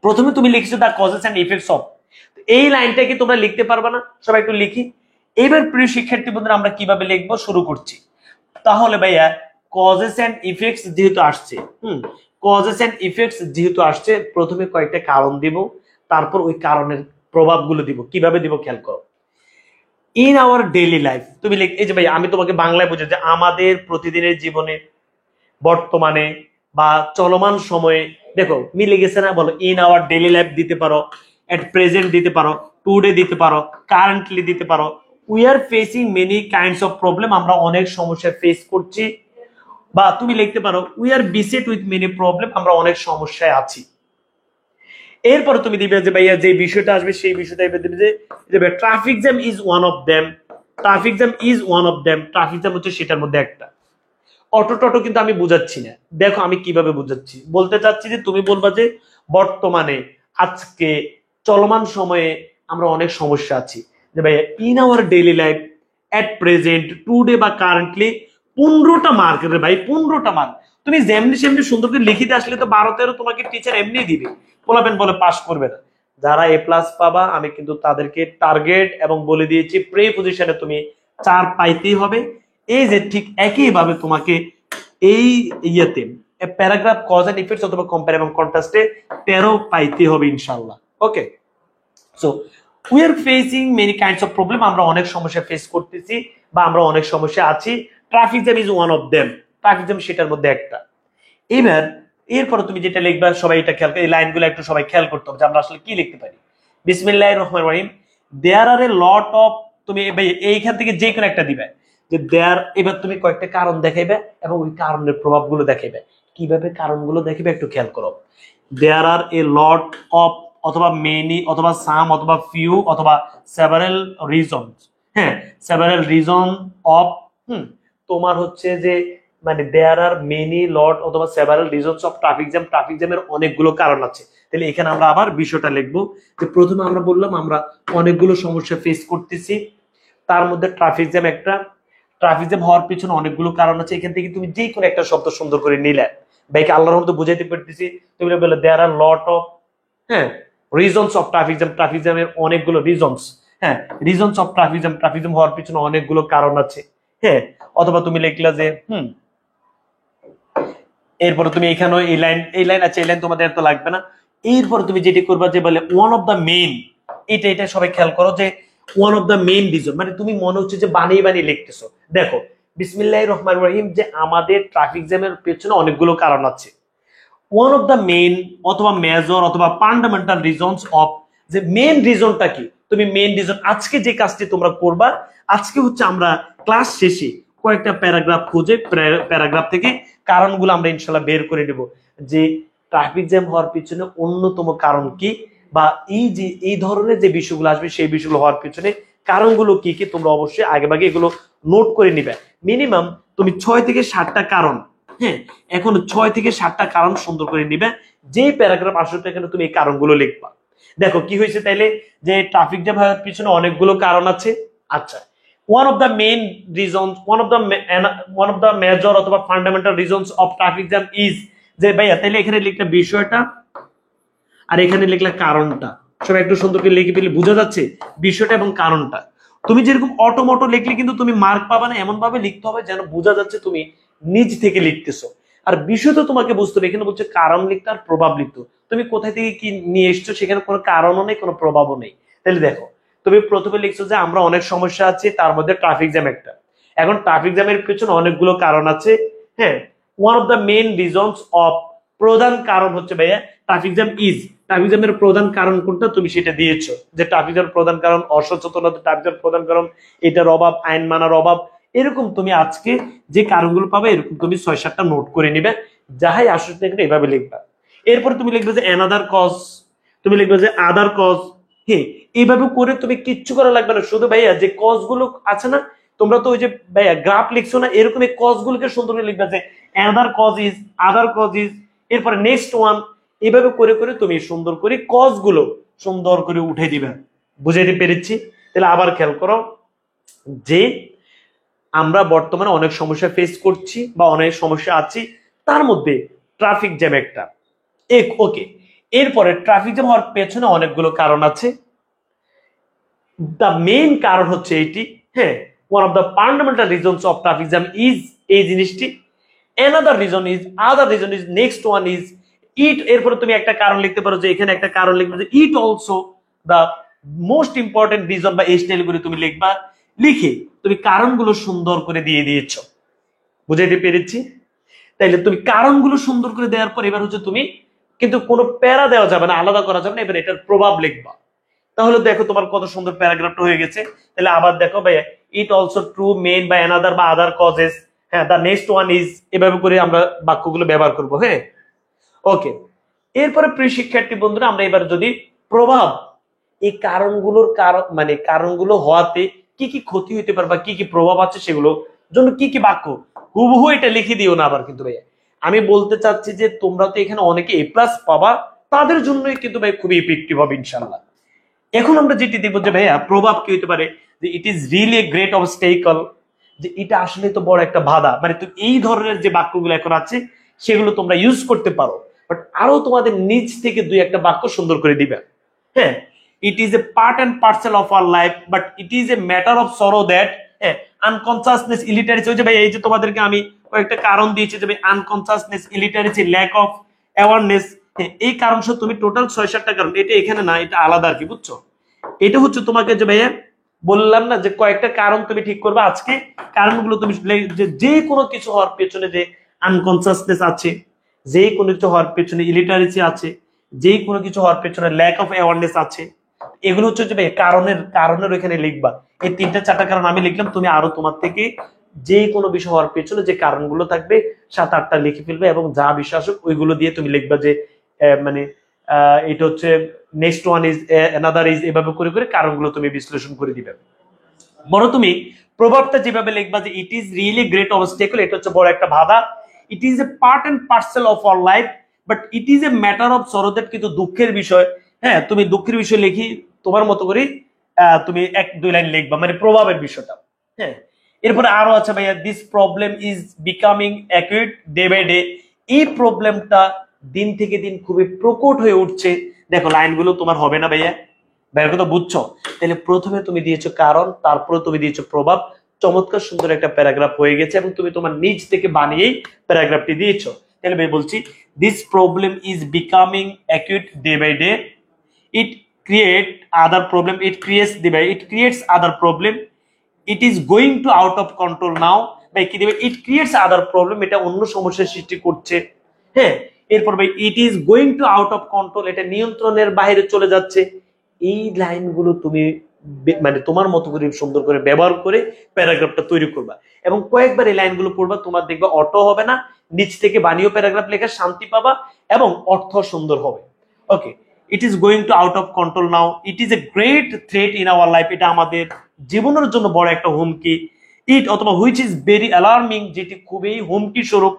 প্রথমে তুমি লিখছো দা কজেস এন্ড ইফেক্টস অফ, এই লাইনটা কি তোমরা লিখতে পারবে না? সবাই একটু লিখি। এবার প্রিয় শিক্ষার্থী বন্ধুরা, আমরা কিভাবে লিখবো শুরু করছি। তাহলে ভাইয়া কজেস এন্ড ইফেক্টস যেহেতু আসছে, কজেস এন্ড ইফেক্টস যেহেতু আসছে, প্রথমে কয়েকটা কারণ দিব, তারপর ওই কারণের প্রভাবগুলো দিব। কিভাবে দিব খেয়াল করো। ইন আওয়ার ডেইলি লাইফ, তুমি এই যে ভাই আমি তোমাকে বাংলায় বুঝে যে আমাদের প্রতিদিনের জীবনে, বর্তমানে বা চলমান সময়ে, দেখো মিলে গেছে না? বলো ইন আওয়ার ডেইলি লাইফ দিতে পারো, এট প্রেজেন্ট দিতে পারো, টুডে দিতে পারো, কারেন্টলি দিতে পারো। We are facing many kinds of problem, আমরা অনেক সমস্যা ফেস করছি। বা তুমি লিখতে পারো we are beset with many problem, আমরা অনেক সমস্যায় আছি। এরপরে তুমি দিবে যে ভাইয়া যে বিষয়টা আসবে সেই বিষয়টা দিবে যে traffic jam is one of them, traffic jam is one of them, traffic jam হচ্ছে সেটার মধ্যে একটা। অটো টটো কিন্তু আমি বুঝাচ্ছি না, দেখো আমি কিভাবে বুঝাচ্ছি। বলতে চাচ্ছি যে তুমি বলবা যে বর্তমানে, আজকে, চলমান সময়ে আমরা অনেক সমস্যা আছি। যে ভাই in our daily life, at present, today বা কারেন্টলি। 15টা মার্ক রে ভাই, 15টা মার্ক। তুমি যেমনি সেমনি সুন্দর করে লিখিতে আসলে তো 12-13 তোমাকে টিচার এমনি দিবে, বলাবেন বলে পাস করবে না। যারা এ প্লাস পাবা আমি কিন্তু তাদেরকে টার্গেট এবং বলে দিয়েছি প্রে পজিশনে তুমি 4 পাইতেই হবে। এই যে ঠিক একইভাবে তোমাকে এই ইয়েতে প্যারাগ্রাফ কজ এন্ড ইফেক্টস অথবা কম্পেয়ার এবং কন্ট্রাস্টে 13 পাইতে হবে ইনশাআল্লাহ। Okay, so we are facing many kinds of problem, আমরা অনেক সমস্যা ফেস করতেছি বা আমরা অনেক সমস্যা আছি। Traffic jam is one of them, traffic jam সেটার মধ্যে একটা। এবার এরপরে তুমি যেটা লিখবা সবাই এটা খেয়াল করে, এই লাইনগুলো একটু সবাই খেয়াল করতে হবে যে আমরা আসলে কি লিখতে পারি। বিসমিল্লাহির রহমানির রহিম। দেয়ার আর এ লট অফ, তুমি এইখান থেকে যে কোনো একটা দিবে যে দেয়ার। এবার তুমি কয়েকটা কারণ দেখাইবে এবং ওই কারণের প্রভাবগুলো দেখাইবে। কিভাবে কারণগুলো দেখাবে একটু খেয়াল করো। দেয়ার আর এ লট অফ অথবা মেনি অথবা সাম অথবা ফিউ অথবা সেভারাল রিজনস। হ্যাঁ, সেভারাল রিজন অফ, তোমার হচ্ছে যে মানে দেয়ার আর মেনি লট অথবা several reasons of traffic jam. Traffic জ্যামের অনেকগুলো কারণ আছে। তাহলে এখানে আমরা আবার বিষয়টা লিখবো যে প্রথমে আমরা বললাম আমরা অনেকগুলো সমস্যা ফেস করতেছি, তার মধ্যে ট্রাফিক জ্যাম একটা। ট্রাফিক জ্যাম হওয়ার পিছনে অনেকগুলো কারণ আছে। এখান থেকে তুমি যে কোনো একটা শব্দ সুন্দর করে নিলে, ভাইকে আল্লাহর রহমতে বুঝাইতে পারতেছি, তুমি বলে দেয়ার আর লট অফ, হ্যাঁ, reasons of traffic jam. Traffic জ্যামের অনেকগুলো রিজনস, হ্যাঁ, reasons of traffic jam. Traffic jam হওয়ার পিছনে অনেকগুলো কারণ আছে, হ্যাঁ। অথবা তুমি লিখলা যে এরপরে তুমি এখানে এই লাইন আছে, এই লাইন তোমাদের এত লাগবে না। এরপরে তুমি যেটি করবা যে বলে ওয়ান অফ দ্য মেইন, এটা সবাই খেয়াল করো যে one of the main reason, মানে তুমি মনে হচ্ছে যে বানিয়ে বানিয়ে লিখতেছো। দেখো বিসমিল্লাহির রহমানির রহিম, যে আমাদের ট্রাফিক জ্যামের পেছনে অনেকগুলো কারণ আছে। ওয়ান অফ দ্য মেইন অথবা মেজর অথবা ফান্ডামেন্টাল রিজনস অফ, যে মেইন রিজনটা কি, তুমি মেইন রিজন আজকে যে কাজটি তোমরা করবা, আজকে হচ্ছে আমরা ক্লাস শেষে কয়েকটা প্যারাগ্রাফ খুঁজে প্যারাগ্রাফ থেকে কারণগুলো আমরা ইনশাল্লাহ বের করে নেব যে ট্রাফিক জ্যাম হওয়ার পিছনে অন্যতম কারণ কি, বা এই যে এই ধরনের যে বিষয়গুলো আসবে সেই বিষয়গুলো হওয়ার পিছনে কারণগুলো কি কি, তোমরা অবশ্যই আগেভাগে এগুলো নোট করে নিবে। মিনিমাম তুমি 6 থেকে 7টা কারণ, হ্যাঁ, এখন 6 থেকে 7টা কারণ সুন্দর করে নিবে। যেই প্যারাগ্রাফ আসলে এখানে তুমি এই কারণগুলো লিখবা। দেখো কি হয়েছে তাইলে, যে ট্রাফিক জ্যাম হওয়ার পিছনে অনেকগুলো কারণ আছে। আচ্ছা, one of the main reasons, one of the major অথবা fundamental reasons of traffic jam is, যে ভাইয়া তাইলে এখানে লিখলে বিষয়টা আর এখানে লিখলে কারণটা, সব একটু সুন্দর করে লিখে পেলে বোঝা যাচ্ছে বিষয়টা এবং কারণটা। তুমি যেরকম অটোমোটো লিখলে কিন্তু তুমি মার্ক পাবা না, এমন ভাবে লিখতে হবে যেন বোঝা যাচ্ছে তুমি নিজ থেকে লিখতেছো। আর বিষয় তো তোমাকে বুঝতে হবে, এখানে বলছে কারণ লিখতে আর প্রভাব লিখতে। তুমি কোথায় থেকে কি নিয়ে এসছো, সেখানে কোনো কারণও নেই, কোনো প্রভাবও নেই। তাহলে দেখো তুমি প্রথমে লিখছো যে আমরা অনেক সমস্যা আছে, তার মধ্যে ট্রাফিক জ্যাম একটা। এখন ট্রাফিক জ্যামের পেছনে অনেকগুলো কারণ আছে, হ্যাঁ। One of the main reasons of, প্রধান কারণ হচ্ছে ভাইয়া ট্রাফিক জ্যাম ইজ। ট্রাফিক জ্যামের প্রধান কারণ কোনটা, তুমি সেটা দিয়েছো যে ট্রাফিক জ্যামের প্রধান কারণ অসচেতনতা, ট্রাফিক জ্যামের প্রধান কারণ এটার অভাব, আইন মানার অভাব। এরকম তুমি আজকে যে কারণগুলো পাবে এরকম তুমি 6-7টা নোট করে নিবে, যাহাই আসলে এখানে এভাবে লিখবা। এরপরে তুমি লিখবে যে অ্যানাদার কজ, তুমি লিখবে যে আদার কজ, হ্যাঁ। এইভাবে করে তুমি কিচ্ছু করা লাগবে না, শুধু ভাইয়া যে কজ গুলো আছে না, তোমরা তো ওই যে ভাইয়া গ্রাফ লিখছো না, এরকম এই কজ গুলোকে সুন্দর করে লিখবে যে another cause is, other cause is, এরপরে নেক্সট ওয়ান। এভাবে করে করে তুমি সুন্দর করে কজ গুলো সুন্দর করে উঠে দিবে। বুঝাইতে পেরেছি? তাহলে আবার খেয়াল করো যে আমরা বর্তমানে অনেক সমস্যা ফেস করছি বা অনেক সমস্যা আছি, তার মধ্যে ট্রাফিক জ্যাম একটা। ওকে, এরপরে ট্রাফিক জ্যাম হওয়ার পেছনে অনেকগুলো কারণ আছে। দ্য মেইন কারণ হচ্ছে এইটি, হ্যাঁ, one of the fundamental reasons of traffic jam is, এই জিনিসটি। Another reason is, other reason is, next one is it. এরপরে তুমি একটা কারণ লিখতে পারো যে এখানে একটা কারণ লিখবে যে it also the most important reason, বা এই স্টাইল করে তুমি লিখবা। লিখে তুমি কারণগুলো সুন্দর করে দিয়ে দিয়েছ। বুঝাইতে পেরেছি? তাইলে তুমি কারণগুলো সুন্দর করে দেওয়ার পর এবার হচ্ছে তুমি কিন্তু কোনো প্যারা দেওয়া যাবে না, আলাদা করা যাবে না, এবার এটার প্রভাব লিখবা। তাহলে দেখো তোমার কত সুন্দর প্যারাগ্রাফটা হয়ে গেছে। তাহলে আবার দেখো ভাইয়া, ইট অলসো ট্রু, মেইন বা অ্যানাদার বা আদার কজেস, হ্যাঁ, দ্য নেক্সট ওয়ান ইজ, এভাবে করে আমরা বাক্যগুলো ব্যবহার করবো, হ্যাঁ। ওকে, এরপরে প্রিয় শিক্ষার্থী বন্ধুরা, আমরা এবার যদি প্রভাব, এই কারণগুলোর কারণ মানে কারণগুলো হওয়াতে কি কি ক্ষতি হইতে পারে বা কি কি প্রভাব আছে সেগুলো জন্য কি কি বাক্য, হুবহু এটা লিখে দিও না আবার কিন্তু ভাইয়া। আমি বলতে চাচ্ছি যে তোমরা তো এখানে অনেকে এ প্লাস পাবা, তাদের জন্যই কিন্তু ভাই খুবই ইফেক্টিভ হবে ইনশাল্লাহ। এখন আমরা যেটি দেখবো যে ভাইয়া প্রভাব কি হতে পারে, যে it is really a great obstacle, যে এটা আসলে তো বড় একটা বাধা। মানে তুমি এই ধরনের যে বাক্যগুলো এখন আছে সেগুলো তোমরা ইউজ করতে পারো, বাট আরো তোমাদের নিজ থেকে 2-1টা বাক্য সুন্দর করে দিবে, হ্যাঁ। It is a part and parcel of our life, but it is a matter of sorrow that, হ্যাঁ, আনকনসাসনেস, ইলিটারেসি। ওই যে ভাই এই যে তোমাদেরকে আমি কয়েকটা কারণ দিয়েছি, যে ভাই আনকনসাসনেস, ইলিটারেসি, ল্যাক অফ অ্যাওয়ারনেস, এই কারণ সহ তুমি টোটাল 6-7টা কারণ, এটা এখানে না, এটা আলাদা আর কি, বুঝছো? এটা হচ্ছে তোমাকে যে ভাইয়া বললাম না যে কয়েকটা কারণ তুমি ঠিক করবে আজকে। কারণগুলো তুমি যে কোনো কিছু হওয়ার পেছনে যে আনকনসাসনেস আছে, যে কোনো কিছু হওয়ার পেছনে ইলিটারেসি আছে, যে কোনো কিছু হওয়ার পেছনে ল্যাক অফ অ্যাওয়ারনেস আছে, এগুলো হচ্ছে যে ভাই কারণের ওইখানে লিখবা। এই 3-4টা কারণ আমি লিখলাম, তুমি আরো তোমার থেকে যে কোনো বিষয় হওয়ার পেছনে যে কারণগুলো থাকবে 7-8টা লিখে ফেলবে, এবং যা বিষয় আসুক ওইগুলো দিয়ে তুমি লিখবা যে মানে এটা হচ্ছে next one is another is, এভাবে করে করে কারণগুলো তুমি বিশ্লেষণ করে দিবে। বড় তুমি প্রভাবটা যেভাবে লিখবা যে it is really great obstacle, এটা হচ্ছে বড় একটা বাধা। It is a part and parcel of our life but it is a matter of sorrow that, কিন্তু দুঃখের বিষয়। হ্যাঁ, তুমি দুঃখের বিষয় লিখি তোমার মতো করে তুমি এক দুই লাইন লিখবা, মানে প্রভাবের বিষয়টা। হ্যাঁ, এরপরে আরো আছে ভাইয়া, this problem is becoming acute day by day, এই প্রবলেমটা দিন থেকে দিন খুবই প্রকট হয়ে উঠছে। দেখো লাইনগুলো তোমার হবে না ভাইয়া, ভাইয়ের কথা বুঝছো? তাহলে প্রথমে তুমি দিয়েছো কারণ, তারপরে তুমি দিয়েছো প্রভাব, চমৎকার সুন্দর একটা প্যারাগ্রাফ হয়ে গেছে এবং তুমি তোমার নিজ থেকে বানিয়েই প্যারাগ্রাফটি দিয়েছো। তাহলে ভাই বলছি, this problem is becoming acute day by day, it create other problem, it creates other problem, it is going to out of control now. ভাই কি দেবে? ইট ক্রিয়েটস আদার প্রবলেম, এটা অন্য সমস্যার সৃষ্টি করছে। হ্যাঁ, এরপর ভাই ইট is going to out of control, এটা নিয়ন্ত্রণের বাইরে চলে যাচ্ছে। এই লাইনগুলো তুমি মানে তোমার মতো করে সুন্দর করে ব্যবহার করে প্যারাগ্রাফটা তৈরি করবা এবং কয়েকবার এই লাইনগুলো পড়বা, তোমার দেখবা অটো হবে না, নিচ থেকে বানিয়ে প্যারাগ্রাফ লেখা শান্তি পাবা এবং অর্থ সুন্দর হবে। Okay, it is going to out of control now, it is a great threat in our life, এটা আমাদের জীবনের জন্য বড় একটা হুমকি। ইট অথবা হুইচ ইজ ভেরি অ্যালার্মিং, যেটি খুবই হুমকি স্বরূপ।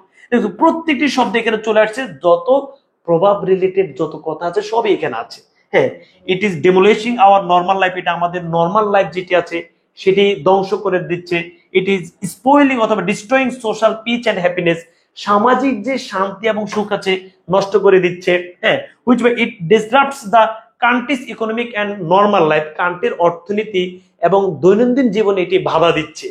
প্রত্যেকটি শব্দ এখানে চলে আসছে, যত প্রভাব রিলেটেড যত কথা আছে সবই এখানে আছে। হ্যাঁ, it is demolishing our normal life, এটা আমাদের নর্মাল লাইফ যেটি আছে সেটি ধ্বংস করে দিচ্ছে। ইট ইজ স্পয়েলিং অথবা destroying social peace and happiness, সামাজিক যে শান্তি এবং সুখ আছে নষ্ট করে দিচ্ছে। হ্যাঁ, which it disrupts the country's economic and normal life, কান্ট্রির অর্থনীতি এবং দৈনন্দিন জীবনে এটি বাধা দিচ্ছে।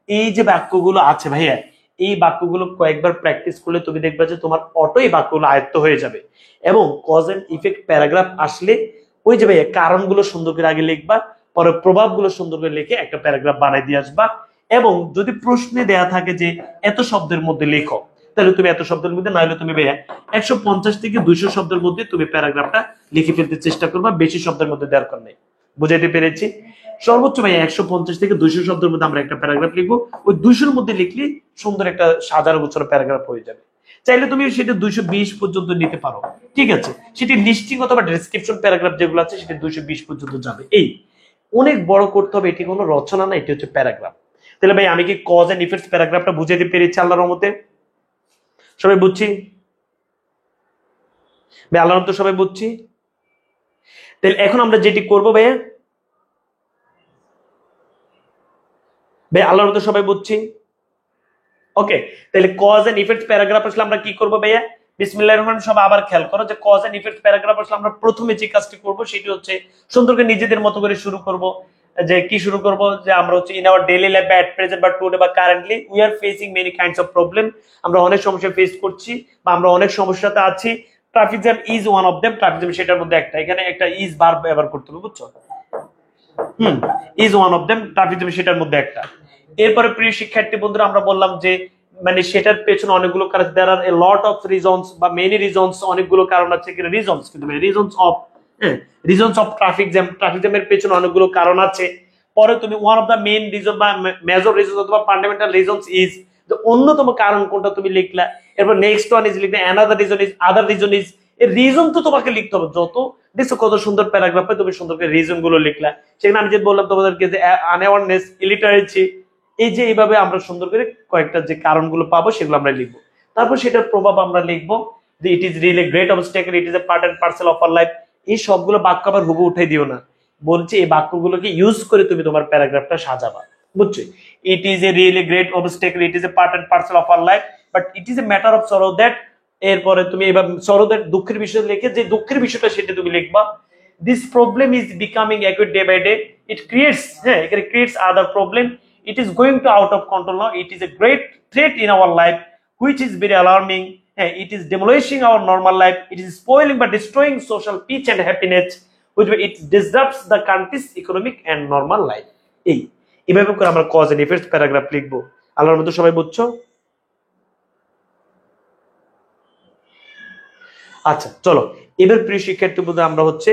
এই যে বাক্যগুলো আছে ভাইয়া, এই বাক্যগুলো কয়েকবার প্র্যাকটিস করলে তুমি দেখবে যে তোমার অটোই বাক্যগুলো আয়ত্ত হয়ে যাবে। এবং কজ এন্ড ইফেক্ট প্যারাগ্রাফ আসলে ওই যে ভাইয়া কারণগুলো সুন্দর করে আগে লিখবা, পরে প্রভাবগুলো সুন্দর করে লিখে একটা প্যারাগ্রাফ বানাই দিয়ে আসবা। এবং যদি প্রশ্নে দেয়া থাকে যে এত শব্দের মধ্যে লেখো, তাহলে তুমি এত শব্দের মধ্যে, না হলে তুমি ভাইয়া 150 থেকে 200 শব্দের মধ্যে তুমি প্যারাগ্রাফটা লিখে ফেলতে চেষ্টা করবা, বেশি শব্দের মধ্যে দরকার নেই। বুঝাইতে পেরেছি? সর্বোচ্চ ভাই 150 থেকে 200 শব্দের মধ্যে আমরা একটা প্যারাগ্রাফ লিখবো, ওই 200-র মধ্যে লিখলে সুন্দর একটা সাজানো গোছানো প্যারাগ্রাফ হয়ে যাবে। চাইলে তুমি সেটা 220 পর্যন্ত নিতে পারো, ঠিক আছে? সেটি লিস্টিং অথবা ডেসক্রিপশন প্যারাগ্রাফ যেগুলো আছে সেটা 220 পর্যন্ত যাবে। এই অনেক বড় করতে হবে, এটি কোনো রচনা না, এটি হচ্ছে প্যারাগ্রাফ। তাহলে ভাই আমি কি কজ এন্ড ইফেক্টস প্যারাগ্রাফটা বুঝাইতে পেরেছি আল্লাহর রহমতে? সবাই বুঝছি ভাই? আল্লাহর রহমতে সবাই বুঝছি? তাহলে এখন আমরা যেটি করবো ভাইয়া, ভাই আল্লাহর রহমতে সবাই বুঝছি? ওকে, তাহলে কজ এন্ড ইফেক্ট প্যারাগ্রাফ আসলে আমরা কি করব ভাইয়া? বিসমিল্লাহির রহমানির রহিম। সবাই আবার খেয়াল করো যে কজ এন্ড ইফেক্ট প্যারাগ্রাফ আসলে আমরা প্রথমে যে কাজটি করব সেটি হচ্ছে সুন্দর করে নিজেদের মতো করে শুরু করব। যে কি শুরু করব, যে আমরা হচ্ছে in our daily life at present বা টুডে বা currently we are facing many kinds of problem, আমরা অনেক সমস্যা ফেস করছি বা আমরা অনেক সমস্যাতে আছি। Traffic jam is one of them, traffic jam সেটার মধ্যে একটা, এখানে একটা ইজ ভার্ব ব্যবহার করতে হবে, বুঝছো? Is one of them, traffic jam সেটার মধ্যে একটা। এরপরে প্রিয় শিক্ষার্থী বন্ধুরা আমরা বললাম যে মানে সেটার পেছনে অনেকগুলো কারণ, দেয়ার আর এ লট অফ রিজনস বা মেনি রিজনস, অনেকগুলো কারণ আছে এখানে রিজনস, কিন্তু রিজনস অফ ট্রাফিক জ্যামের পেছনে অনেকগুলো কারণ আছে। পরে তুমি one of the main reason বা মেজর রিজন অথবা ফান্ডামেন্টাল রিজনস ইজ, যে অন্যতম কারণ কোনটা তুমি লিখলা। এরপর নেক্সট ওয়ান ইজ লিখলে another reason is, other reason is, এর রিজন তো তোমাকে লিখতে হবে। যত দেখছো কত সুন্দর প্যারাগ্রাফে তুমি সুন্দর করে রিজন গুলো লিখলা। সেখানে আমি যে বললাম তোমাদেরকে যে আনঅ্যাওয়ারনেস, ইলিটারেসি, এই যে এইভাবে আমরা সুন্দর করে কয়েকটা যে কারণগুলো পাবো সেগুলো আমরা লিখবো। তারপর সেটার প্রভাব আমরা লিখবো যে it is really great obstacle, it is a part and parcel of our life. এই সবগুলো বাক্য আবার হুবহু উঠাই দিও না, বলছি এই বাক্যগুলোকে ইউজ করে তুমি তোমার প্যারাগ্রাফটা সাজাবা, বুঝছো? It is a really great obstacle, it is a part and parcel of our life but it is a matter of sorrow that, এরপরে তুমি এবার সরো দ্যাট দুঃখের বিষয় লিখে যে দুঃখের বিষয়টা সেটা তুমি লিখবা। This problem is becoming acute day by day, it creates, হ্যাঁ এখানে creates other problem, it is going to out of control now, it is a great threat in our life which is very alarming, it is demolishing our normal life, it is spoiling but destroying social peace and happiness, which it disrupts the country's economic and normal life। এই এইভাবে করে আমরা cause and effects paragraph লিখবো। আল্লাহর মতো সবাই বুঝছো? আচ্ছা চলো এবার প্রিয় শিক্ষার্থী বন্ধু আমরা হচ্ছে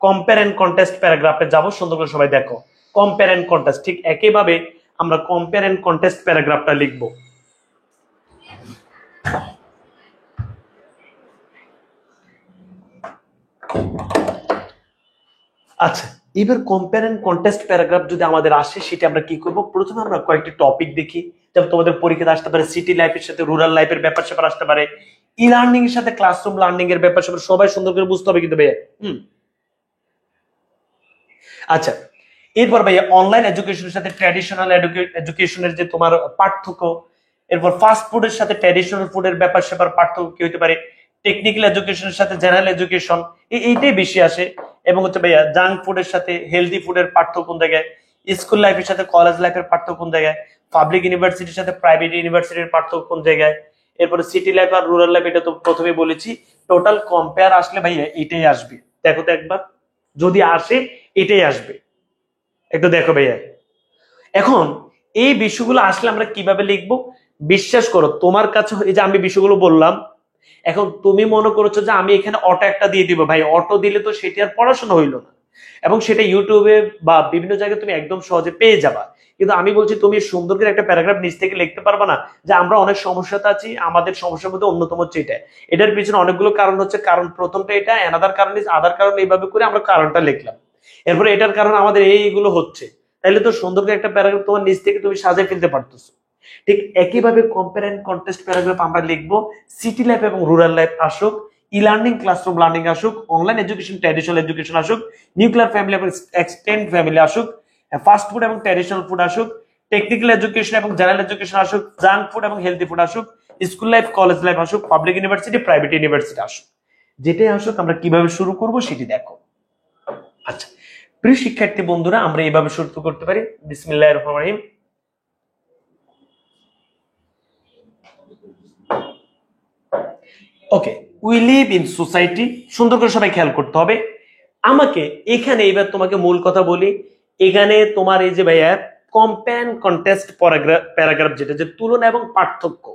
কম্পেয়ার এন্ড কন্ট্রাস্ট প্যারাগ্রাফে যাব। সুন্দর করে সবাই দেখো, কম্পেয়ার এন্ড কন্ট্রাস্ট, ঠিক একইভাবে আমরা কম্পেয়ার এন্ড কন্ট্রাস্ট প্যারাগ্রাফটা লিখব। আচ্ছা, এবার কম্পেয়ার এন্ড কন্টেস্ট প্যারাগ্রাফ যদি আমাদের আসে, সেটা আমরা কি করব? প্রথমে আমরা কয়েকটি টপিক দেখি, যেমন তোমাদের পরীক্ষাতে আসতে পারে সিটি লাইফের সাথে রুরাল লাইফের ব্যাপার স্যাপার আসতে পারে, ই লার্নিং এর সাথে ক্লাসরুম লার্নিং এর ব্যাপার স্যাপার সবাই সুন্দর করে বুঝতে হবে কিন্তু ভাইয়া। আচ্ছা, এরপর ভাইয়া অনলাইন এডুকেশনের সাথে ট্র্যাডিশনাল এডুকেশনের যে তোমার পার্থক্য, এরপর ফাস্ট ফুডের সাথে ট্র্যাডিশনাল ফুডের ব্যাপার স্যাপার পার্থক্য কি হতে পারে, টেকনিক্যাল এডুকেশনের সাথে জেনারেল এডুকেশন, এইটাই বেশি আসে। এবং হচ্ছে ভাইয়া জাঙ্ক ফুডের সাথে হেলদি ফুডের পার্থক্য কোন জায়গায়, স্কুল লাইফের সাথে কলেজ লাইফের পার্থক্য কোন জায়গায়, পাবলিক ইউনিভার্সিটির সাথে প্রাইভেট ইউনিভার্সিটির পার্থক্য কোন জায়গায়, এরপরে সিটি লাইফ আর রুরাল লাইফ, এটা তো প্রথমে বলেছি। টোটাল কম্পেয়ার আসলে ভাইয়া এটাই আসবে, দেখো তো একবার, যদি আসে এটাই আসবে, একটু দেখো ভাইয়া। এখন এই বিষয়গুলো আসলে আমরা কিভাবে লিখবো? বিশ্বাস করো, তোমার কাছে এই যে আমি বিষয়গুলো বললাম, এখন তুমি মনে করছো যে আমি এখানে অটো একটা দিয়ে দিব, ভাই অটো দিলে তো সেটি আর পড়াশোনা হইলো না, এবং সেটা ইউটিউবে বা বিভিন্ন জায়গায় তুমি একদম সহজে পেয়ে যাবা। কিন্তু আমি বলছি তুমি সুন্দর করে একটা প্যারাগ্রাফ নিচ থেকে লিখতে পারবা না, যে আমরা অনেক সমস্যাতে আছি, আমাদের সমস্যার মধ্যে অন্যতম হচ্ছে এটা, এটার পিছনে অনেকগুলো কারণ হচ্ছে, কারণ প্রথমটা এটা, অ্যানাদার কারণ ইজ আদার কারণ, এইভাবে করে আমরা কারণটা লিখলাম, এরপরে এটার কারণ আমাদের এইগুলো হচ্ছে, তাইলে তো সুন্দর করে একটা প্যারাগ্রাফ তোমার নিচ থেকে তুমি সাজিয়ে ফেলতে পারতেছো। ঠিক একইভাবে কম্পেয়ার এন্ড কন্টেস্ট প্যারাগ্রাফ আমরা লিখবো, সিটি লাইফ এবং রুরাল লাইফ আসুক, ই লার্নিং ক্লাসরুম লার্নিং আসুক, অনলাইন এডুকেশন ট্র্যাডিশনাল এডুকেশন আসুক, নিউক্লিয়ার ফ্যামিলি এবং এক্সটেন্ড ফ্যামিলি আসুক, ফাস্ট ফুড এবং ট্র্যাডিশনাল ফুড আসুক, টেকনিক্যাল এডুকেশন এবং জেনারেল এডুকেশন আসুক, জাঙ্ক ফুড এবং হেলদি ফুড আসুক, স্কুল লাইফ কলেজ লাইফ আসুক, পাবলিক ইউনিভার্সিটি প্রাইভেট ইউনিভার্সিটি আসুক, যেটাই আসুক আমরা কিভাবে শুরু করব সেটি দেখো। আচ্ছা প্রিয় শিক্ষার্থী বন্ধুরা, আমরা এইভাবে শুরু করতে পারি, বিসমিল্লাহির রহমানির রহিম। ওকে, উই লিভ ইন সোসাইটি, সুন্দর করে সবাই খেয়াল করতে হবে আমাকে। এখানে এবার তোমাকে মূল কথা বলি, এখানে তোমার এই যে ভাইয়া কম্পেয়ার কন্টেস্ট প্যারাগ্রাফ, যেটা যে তুলনা এবং পার্থক্য,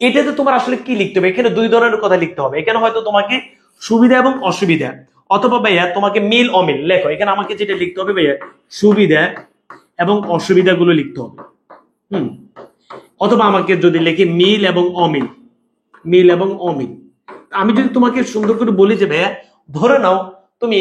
এটাতে তোমার আসলে কি লিখতে হবে? এখানে দুই ধরনের কথা লিখতে হবে। এখানে হয়তো তোমাকে সুবিধা এবং অসুবিধা, অথবা ভাইয়া তোমাকে মিল অমিল লেখো। এখানে আমাকে যেটা লিখতে হবে ভাইয়া, সুবিধা এবং অসুবিধাগুলো লিখতে হবে। অথবা আমাকে যদি লিখি মিল এবং অমিল, মিল এবং অমিল। আমি যদি তোমাকে সুন্দর করে বলি যে ভাইয়া ধরে নাও তুমি,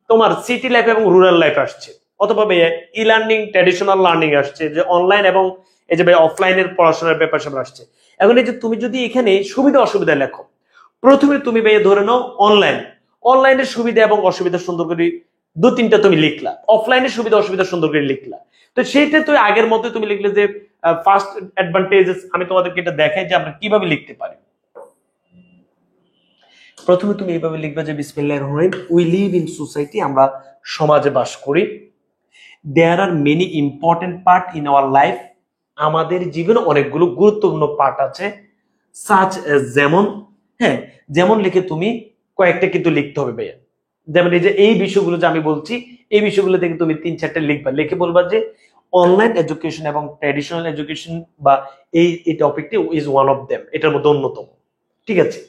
তোমার সিটি লাইফ এবং রুরাল লাইফ আসছে, অথবা ভাইয়া ই লার্নিং ট্র্যাডিশনাল লার্নিং আসছে, যে অনলাইন এবং এই যে ভাইয়া অফলাইনের পড়াশোনার ব্যাপার সব আসছে। এখন এই যে তুমি যদি এখানে সুবিধা অসুবিধা লেখো, প্রথমে তুমি ভাইয়া ধরে নাও অনলাইন, অনলাইনের সুবিধা এবং অসুবিধা সুন্দর করে দু তিনটা তুমি লিখলা, অফলাইনের সুবিধা অসুবিধা সুন্দর করে লিখলা। তো সেইটা তো আগের মতো তুমি লিখলে যে ফার্স্ট অ্যাডভান্টেজেস, আমি তোমাদেরকে এটা দেখাই যে আমরা কিভাবে লিখতে পারি। প্রথমে তুমি এইভাবে লিখবে যে বিসমিল্লাহির রহমানির রহিম, উই লিভ ইন সোসাইটি, আমরা সমাজে বাস করি। There are many important part in our life, আমাদের জীবনে অনেকগুলো গুরুত্বপূর্ণ পার্ট আছে, সাচ যেমন, হ্যাঁ যেমন লিখে তুমি কয়েকটা কিন্তু লিখতে হবে ভাইয়া। যেমন এই যে এই বিষয়গুলো যে আমি বলছি, এই বিষয়গুলো থেকে তুমি তিন চারটা লিখবা, লিখে বলবা যে অনলাইন এডুকেশন এবং ট্র্যাডিশনাল এডুকেশন বা এই টপিকটি ইজ ওয়ান অফ দেম, এটার মধ্যে অন্যতম। ঠিক আছে,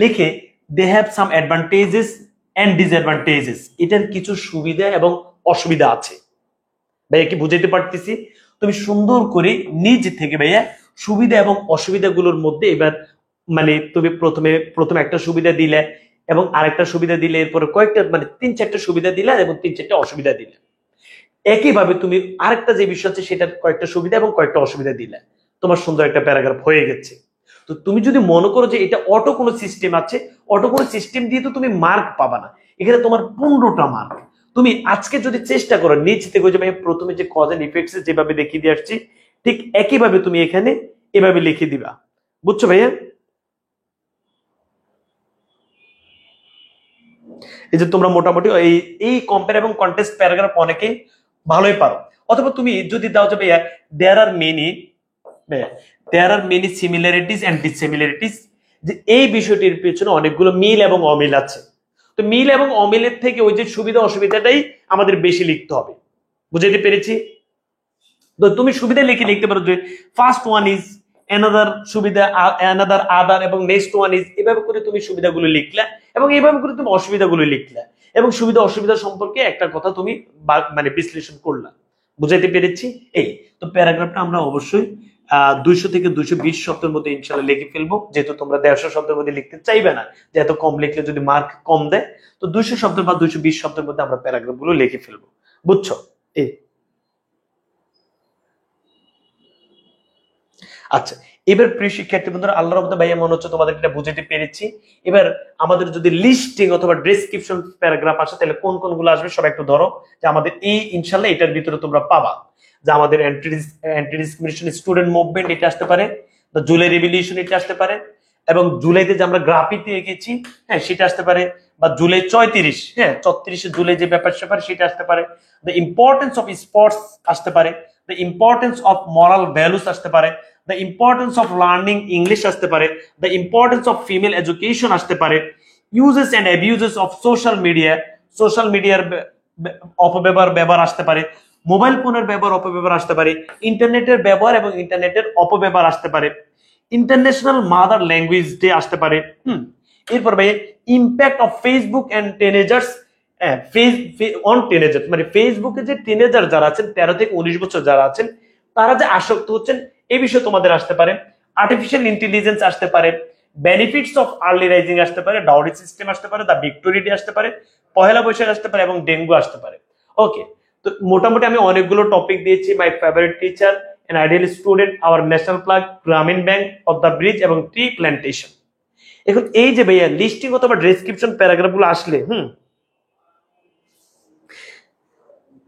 লিখে they have some advantages and disadvantages, এটার কিছু সুবিধা এবং অসুবিধা আছে। ভাইয়া কি বুঝাইতে পারতেছি? তুমি সুন্দর করে নিজ থেকে ভাইয়া সুবিধা এবং অসুবিধাগুলোর মধ্যে এবার মানে তুমি প্রথমে একটা সুবিধা দিলে এবং আরেকটা সুবিধা দিলে, এরপরে কয়েকটা মানে তিন চারটা সুবিধা দিলে এবং তিন চারটা অসুবিধা দিলে। একইভাবে তুমি আরেকটা যে বিষয় আছে সেটার কয়েকটা সুবিধা এবং কয়েকটা অসুবিধা দিলে, তোমার সুন্দর একটা প্যারাগ্রাফ হয়ে গেছে। তো তুমি যদি মনে করো যে এটা অটো কোনো সিস্টেম আছে, অটো কোনো সিস্টেম দিয়ে তো তুমি মার্ক পাবা না, এখানে তোমার 15টা মার্ক। তুমি আজকে যদি চেষ্টা করো নিচ থেকে, যে ভাই প্রথমে যে কজ এন্ড ইফেক্টস যেভাবে দেখিয়ে দিয়ে আসছি, ঠিক একইভাবে তুমি এখানে এভাবে লিখে দিবা। বুঝছো ভাইয়া? এই যে তোমরা মোটামুটি এই কম্পেয়ার এবং কন্টেস্ট প্যারাগ্রাফ অনেকেই ভালোই পারো। অথবা তুমি যদি দাও যে ভাইয়া there are many similarities and dissimilarities, যে এই বিষয়টির পেছনে অনেকগুলো মিল এবং অমিল আছে। তো মিল এবং অমিলের থেকে ওই যে সুবিধা অসুবিধাটাই আমাদের বেশি লিখতে হবে। বুঝাইতে পেরেছি? তো তুমি সুবিধা লিখতে পারো যে ফার্স্ট ওয়ান ইজ অ্যানাদার সুবিধা, অ্যানাদার আদার, এবং নেক্সট ওয়ান ইজ, এভাবে করে তুমি সুবিধাগুলো লিখলা এবং এইভাবে করে তুমি অসুবিধাগুলো লিখলা, এবং সুবিধা অসুবিধা সম্পর্কে একটা কথা তুমি মানে বিশ্লেষণ করলা। বুঝাইতে পেরেছি? এই তো প্যারাগ্রাফটা আমরা অবশ্যই 200 থেকে 220 শব্দের মধ্যে ইনশাল্লাহ লিখে ফেলবো, যেহেতু তোমরা 150 শব্দের মধ্যে লিখতে চাইবে না, যে এত কম লিখলে যদি মার্ক কম দেয়, তো 200 শব্দ বা 220 শব্দের মধ্যে আমরা প্যারাগ্রাফ গুলো লিখে ফেলবো। বুঝছো? আচ্ছা, এবার প্রিয় শিক্ষার্থী বন্ধুরা, আল্লাহর রহমতে ভাইয়া মনে হচ্ছে তোমাদের এটা বুঝাতে পেরেছি। এবার আমাদের যদি লিস্টিং অথবা ডেসক্রিপশন প্যারাগ্রাফ আসে, তাহলে কোন কোনগুলো আসবে সব একটু ধরো, যে আমাদের এই ইনশাল্লাহ এটার ভিতরে তোমরা পাবা, যে আমাদের অ্যান্টি ডিসক্রিমিনেশন স্টুডেন্ট মুভমেন্ট এটা আসতে পারে, দ্য জুলাই রেভলিউশন এটা আসতে পারে, এবং জুলাইতে যে আমরা গ্রাফিতে এঁকেছি, হ্যাঁ সেটা আসতে পারে, বা জুলাই 34, হ্যাঁ 34 জুলাই যে ব্যাপার স্যাপার সেটা আসতে পারে, দ্য ইম্পর্টেন্স অফ স্পোর্টস আসতে পারে, the importance of moral values আসতে পারে, the importance of learning English আসতে পারে, the importance of female education আসতে পারে, uses and abuses of social মিডিয়ার ব্যবহার আসতে পারে, মোবাইল ফোনের ব্যবহার অপব্যবহার আসতে পারে, ইন্টারনেটের ব্যবহার এবং ইন্টারনেটের অপব্যবহার আসতে পারে, ইন্টারন্যাশনাল মাদার ল্যাঙ্গুয়েজ ডে আসতে পারে। এরপর ভাই impact of Facebook and teenagers on teenagers, মানে ফেসবুকে যে টিনেজার যারা আছেন 13 থেকে 19 বছর যারা আছেন, তারা যে আসক্ত হচ্ছেন এই বিষয়ে তোমাদের আসতে পারে, আর্টিফিশিয়াল ইন্টেলিজেন্স আসতে পারে, বেনিফিটস অফ আর্লি রাইজিং আসতে পারে, ডাউরি সিস্টেম আসতে পারে, দ্য ভিক্টোরিয়া ডে আসতে পারে, পহেলা বৈশাখ আসতে পারে, এবং ডেঙ্গু আসতে পারে। ওকে, তো মোটামুটি আমি অনেকগুলো টপিক দিয়েছি, মাই favourite teacher, an ideal student, our national flag, গ্রামীণ ব্যাংক, অফ দ্য ব্রিজ, এবং ট্রি প্ল্যান্টেশন। এখন এই যে ভাইয়া লিস্টিং অথবা ডেসক্রিপশন প্যারাগ্রাফ গুলো আসলে,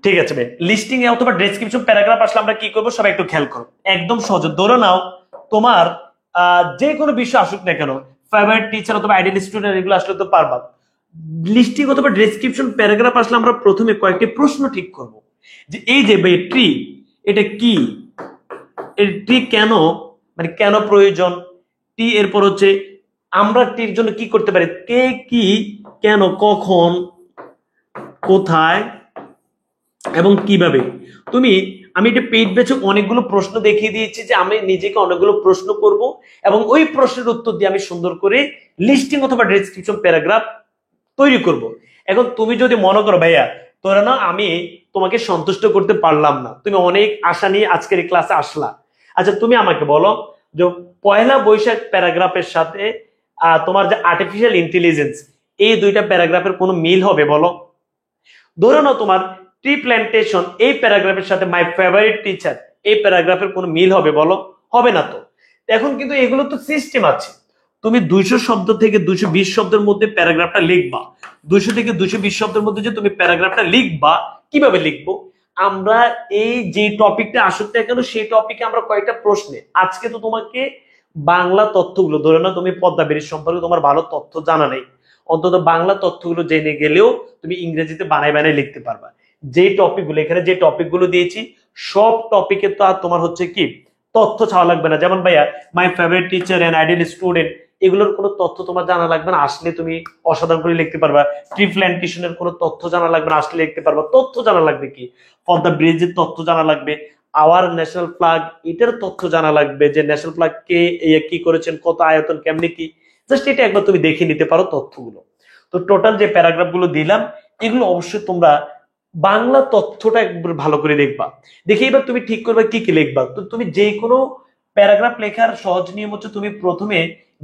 ঠিক আছে ভাই, লিস্টিং এ অথবা ডেসক্রিপশন প্যারাগ্রাফ আসলে আমরা কি করব সবাই একটু খেয়াল করো, একদম সহজ। ধরে নাও তোমার যে কোনো বিষয় আসুক না কেন, ফেভারিট টিচার অথবা আইডিয়াল স্টুডেন্ট এগুলো আসলে তো পারবা। লিস্টিং অথবা ডেসক্রিপশন প্যারাগ্রাফ আসলে আমরা প্রথমে কয়েকটি প্রশ্ন ঠিক করব, যে এই যে ভাই ট্রি এটা কি, এর ট্রি কেন, মানে কেন প্রয়োজন, টি এরপর হচ্ছে আমরা টির জন্য কি করতে পারি, কে কি কেন কখন কোথায় এবং কিভাবে। আমি এটা পেইড ব্যাচে অনেকগুলো প্রশ্ন দেখিয়ে দিয়েছি, যে আমি নিজেকে অনেকগুলো প্রশ্ন করব এবং ওই প্রশ্নের উত্তর দিয়ে আমি সুন্দর করে লিস্টিং অথবা ডেসক্রিপশন প্যারাগ্রাফ তৈরি করব। এখন তুমি যদি মনে করো ভাইয়া তোরা না আমি তোমাকে সন্তুষ্ট করতে পারলাম না, তুমি অনেক আশা নিয়ে আজকের এই ক্লাসে আসলা, আচ্ছা তুমি আমাকে বলো যে পয়লা বৈশাখ প্যারাগ্রাফের সাথে তোমার যে আর্টিফিশিয়াল ইন্টেলিজেন্স, এই দুইটা প্যারাগ্রাফের কোনো মিল হবে বলো? ধরে নাও তোমার ট্রি প্ল্যান্টেশন এই প্যারাগ্রাফের সাথে মাই ফেভারিট টিচার এই প্যারাগ্রাফের কোনো মিল হবে বলো? হবে না তো। এখন কিন্তু এগুলো তো সিস্টেম আছে, তুমি 200 শব্দ থেকে 220 শব্দের মধ্যে প্যারাগ্রাফটা লিখবা, 200 থেকে 220 শব্দের মধ্যে যে তুমি প্যারাগ্রাফটা লিখবা, কিভাবে লিখবো? আমরা এই যে টপিকটা আসুক না কেন সেই টপিকে আমরা কয়েকটা প্রশ্নে, আজকে তো তোমাকে বাংলা তথ্যগুলো, ধরে না তুমি পদ্মা ব্রিজ সম্পর্কে তোমার ভালো তথ্য জানা নেই, অন্তত বাংলা তথ্যগুলো জেনে গেলেও তুমি ইংরেজিতে বানায় বানায় লিখতে পারবা। যে টপিকগুলো এখানে যে টপিকগুলো দিয়েছি সব টপিকে তো আর তোমার হচ্ছে কি তথ্য চাওয়া লাগবে না, যেমন ভাইয়া my favourite teacher and ideal student, এগুলোর কোনো তথ্য তোমার জানা লাগবে না, আসলে তুমি অসাধারণ করে লিখতে পারবা। ট্রি প্ল্যান্টেশনের কোনো তথ্য জানা লাগবে না, আসলে লিখতে পারবা। তথ্য জানা লাগবে কি, ফর দ্য ব্রিজের তথ্য জানা লাগবে, আওয়ার ন্যাশনাল ফ্ল্যাগ এটার তথ্য জানা লাগবে, যে ন্যাশনাল ফ্ল্যাগ কে কি করেছেন, কত আয়তন, কেমনি কি, জাস্ট এটা একবার তুমি দেখে নিতে পারো তথ্যগুলো। তো টোটাল যে প্যারাগ্রাফ গুলো দিলাম এগুলো অবশ্যই তোমরা বাংলা তথ্যটা একবার ভালো করে দেখবা, দেখে এবার তুমি ঠিক করবে কি কি লিখবা। তো তুমি যে কোনো প্যারাগ্রাফ লেখার সহজ নিয়ম হচ্ছে তুমি প্রথমে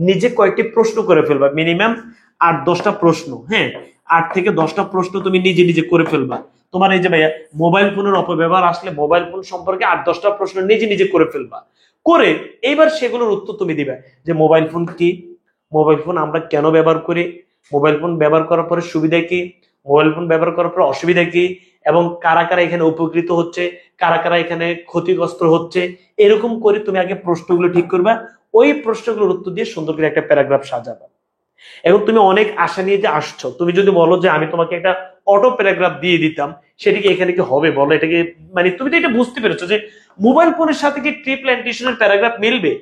নিজে কয়েকটি প্রশ্ন করে ফেলবা, মিনিমাম 8-10টা প্রশ্ন, হ্যাঁ 8 থেকে 10টা প্রশ্ন তুমি নিজে নিজে করে ফেলবা। তোমার এই যে ভাইয়া মোবাইল ফোনের অপব্যবহার আসলে মোবাইল ফোন সম্পর্কে 8-10টা প্রশ্ন নিজে নিজে করে ফেলবা, করে এইবার সেগুলোর উত্তর তুমি দিবে, যে মোবাইল ফোন কি, মোবাইল ফোন আমরা কেন ব্যবহার করি, মোবাইল ফোন ব্যবহার করার পরে সুবিধা কি, মোবাইল ফোন ব্যবহার করার পরে অসুবিধা কি, এবং কারা কারা এখানে উপকৃত হচ্ছে, কারা কারা এখানে ক্ষতিগ্রস্ত হচ্ছে, এরকম করে তুমি আগে প্রশ্নগুলো ঠিক করবা, ওই প্রশ্নগুলোর উত্তর দিয়ে সুন্দর করে একটা প্যারাগ্রাফ সাজাবা। এখন তুমি অনেক আশা নিয়ে যে আসছো, তুমি যদি বলো যে আমি তোমাকে একটা অটো প্যারাগ্রাফ দিয়ে দিতাম, সেটা কি এখানে কি হবে বলো? এটাকে মানে তুমি তো এটা বুঝতে পেরেছো যে মোবাইল ফোনের সাথে কি ট্রি প্ল্যান্টেশনের প্যারাগ্রাফ মিলবে?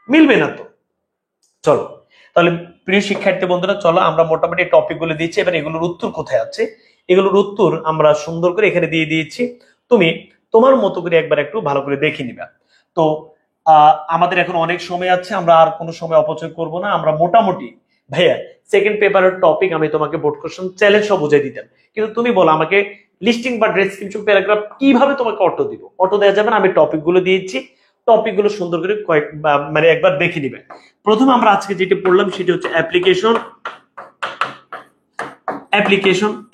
মিলবে না তো। চলো তাহলে প্রিয় শিক্ষার্থী বন্ধুরা, চলো আমরা মোটামুটি টপিক গুলো দিচ্ছি, এবার এগুলোর উত্তর কোথায় আছে, এগুলোর উত্তর আমরা সুন্দর করে এখানে দিয়ে দিয়েছি, তুমি তোমার মতো করে একবার একটু ভালো করে দেখে নিবা। তো আমাদের এখন অনেক সময় আছে, আমরা আর কোনো সময় অপচয় করব না। আমরা মোটামুটি ভাইয়া সেকেন্ড পেপারের টপিক আমি তোমাকে বোর্ড কোশ্চেন চ্যালেঞ্জ সব বুঝাই দিতাম, কিন্তু তুমি বলো আমাকে লিস্টিং বা ডেসক্রিপশন প্যারাগ্রাফ কিভাবে তোমাকে অটো দিব? অটো দেওয়া যাবে না, আমি টপিক গুলো দিয়েছি, টপিক গুলো সুন্দর করে মানে একবার দেখে নিবে। প্রথমে আমরা আজকে যেটা পড়লাম সেটা হচ্ছে অ্যাপ্লিকেশন।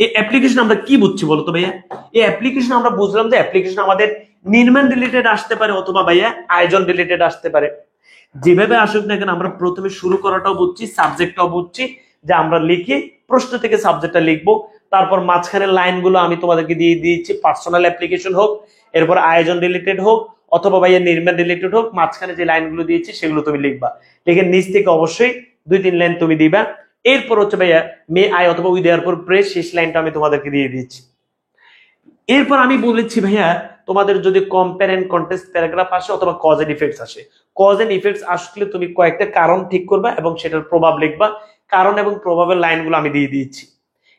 এই অ্যাপ্লিকেশন আমরা কি বুঝছি বলতো ভাইয়া? এই অ্যাপ্লিকেশন আমরা বুঝলাম যে অ্যাপ্লিকেশন আমাদের নির্মাণ রিলেটেড আসতে পারে অথবা ভাইয়া আয়োজন রিলেটেড আসতে পারে। যেভাবে আসুক না কেন আমরা প্রথমে শুরু করাটাও বুঝছি, সাবজেক্টটাও বুঝছি যে আমরা লিখে প্রশ্ন থেকে সাবজেক্টটা লিখবো। তারপর মাঝখানের লাইনগুলো আমি তোমাদেরকে দিয়ে দিয়েছি, পার্সোনাল অ্যাপ্লিকেশন হোক, এরপর আয়োজন রিলেটেড হোক অথবা ভাইয়া নির্মাণ রিলেটেড হোক, মাঝখানে যে লাইনগুলো দিয়েছি সেগুলো তুমি লিখবা। লিখে নিচ থেকে অবশ্যই 2-3 লাইন তুমি দিবা। এরপর হচ্ছে ভাইয়া মে আই অথবা উইথ এরপর প্রেস, শেষ লাইনটা আমি তোমাদেরকে দিয়ে দিচ্ছি। এরপর আমি বলেছি ভাইয়া তোমাদের যদি কম্পেয়ার এন্ড কন্টেস্ট প্যারাগ্রাফ আসে অথবা কজ এন্ড ইফেক্টস আসে, কজ এন্ড ইফেক্টস আসলে তুমি কয়েকটা কারণ ঠিক করবা এবং সেটার প্রভাব লিখবা। কারণ এবং প্রভাবের লাইনগুলো আমি দিয়ে দিয়েছি।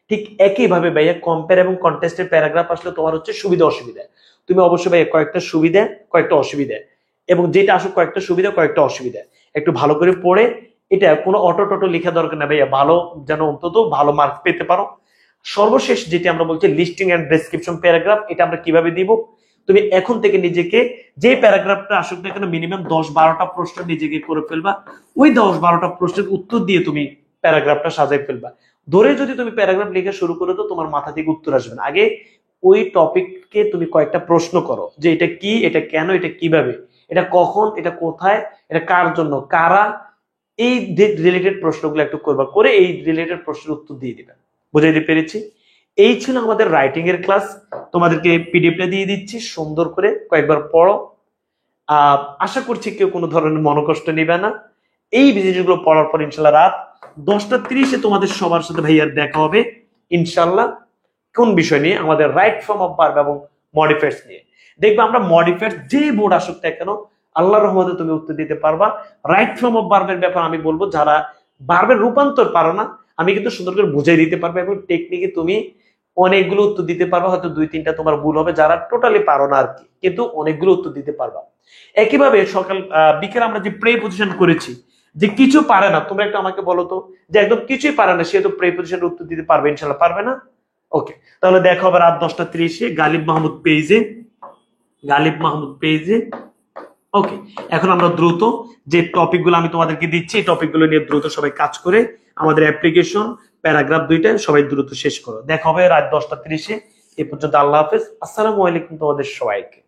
ঠিক একইভাবে ভাইয়া কম্পেয়ার এবং কন্টেস্টের প্যারাগ্রাফ আসলে তোমার হচ্ছে সুবিধা অসুবিধা। তুমি অবশ্যই ভাইয়া কয়েকটা সুবিধা কয়েকটা অসুবিধা, এবং যেটা আসুক কয়েকটা সুবিধা কয়েকটা অসুবিধা একটু ভালো করে পড়ে, এটা কোনো অটো টোটো লেখা দরকার না ভাইয়া, ভালো যেন অন্তত ভালো মার্ক পেতে পারো। সর্বশেষ যেটি আমরা বলছি লিস্টিং এন্ড ডেসক্রিপশন প্যারাগ্রাফ, এটা আমরা কিভাবে দিব? তুমি এখন থেকে নিজেকে যে প্যারাগ্রাফটা আসুক না কেন মিনিমাম 10-12টা প্রশ্ন নিজেকে করে ফেলবা। ওই 10-12টা প্রশ্নের উত্তর দিয়ে তুমি প্যারাগ্রাফটা সাজাই ফেলবা। ধরে যদি তুমি প্যারাগ্রাফ লেখা শুরু করো তো তোমার মাথা থেকে উত্তর আসবে না। আগে ওই টপিককে তুমি কয়েকটা প্রশ্ন করো যে এটা কি, এটা কেন, এটা কিভাবে, এটা কখন, এটা কোথায়, এটা কার জন্য, কারা, এই রিলেটেড প্রশ্নগুলো একটু করবা, করে এই রিলেটেড প্রশ্নের উত্তর দিয়ে দিবে। বুঝাইতে পেরেছি? এই ছিল আমাদের রাইটিং এর ক্লাস। তোমাদেরকে পিডিএফটা দিয়ে দিচ্ছি, সুন্দর করে কয়েকবার পড়ো। আশা করছি কেউ কোনো ধরনের মনোকষ্ট নিবে না। এই জিনিসগুলো পড়ার পর ইনশাল্লাহ রাত 10টা 30-এ তোমাদের সবার সাথে ভাইয়ার দেখা হবে ইনশাল্লাহ। কোন বিষয় নিয়ে? আমাদের রাইট ফর্ম অফ ভার্ব এবং মডিফায়ার্স নিয়ে। দেখবে আমরা মডিফায়ার্স যে বোর্ড আসুক না কেন আল্লাহর রহমতে তুমি উত্তর দিতে পারবা। রাইট ফর্ম অফ ভার্বের ব্যাপার আমি বলবো, যারা ভার্বের রূপান্তর পারো না আমি কিন্তু সুন্দর করে বুঝাই দিতে পারবো, এবং টেকনিকে তুমি অনেকগুলো উত্তর দিতে পারবা। হয়তো 2-3টা তোমার ভুল হবে, যারা টোটালি পারো না আর কি, কিন্তু অনেকগুলো উত্তর দিতে পারবা। একইভাবে সকাল বিকেল আমরা যে প্রেপোজিশন করেছি, যে কিছু পারে না, তোমরা একটু আমাকে বলো তো, যে একদম কিছুই পারে না সে তো প্রেপোজিশনের উত্তর দিতে পারবে? ইনশাল্লাহ পারবে না? ওকে, তাহলে দেখো আবার রাত 10টা 30-এ গালিব মাহমুদ পেজে। ওকে, এখন আমরা দ্রুত যে টপিকগুলো আমি তোমাদেরকে দিচ্ছি এই টপিকগুলো নিয়ে দ্রুত সবাই কাজ করে আমাদের অ্যাপ্লিকেশন প্যারাগ্রাফ 2টা সবাই দ্রুত শেষ করো। দেখা হবে রাত 10টা 30-এ। এ পর্যন্ত আল্লাহ হাফেজ, আসসালামু আলাইকুম তোমাদের সবাইকে।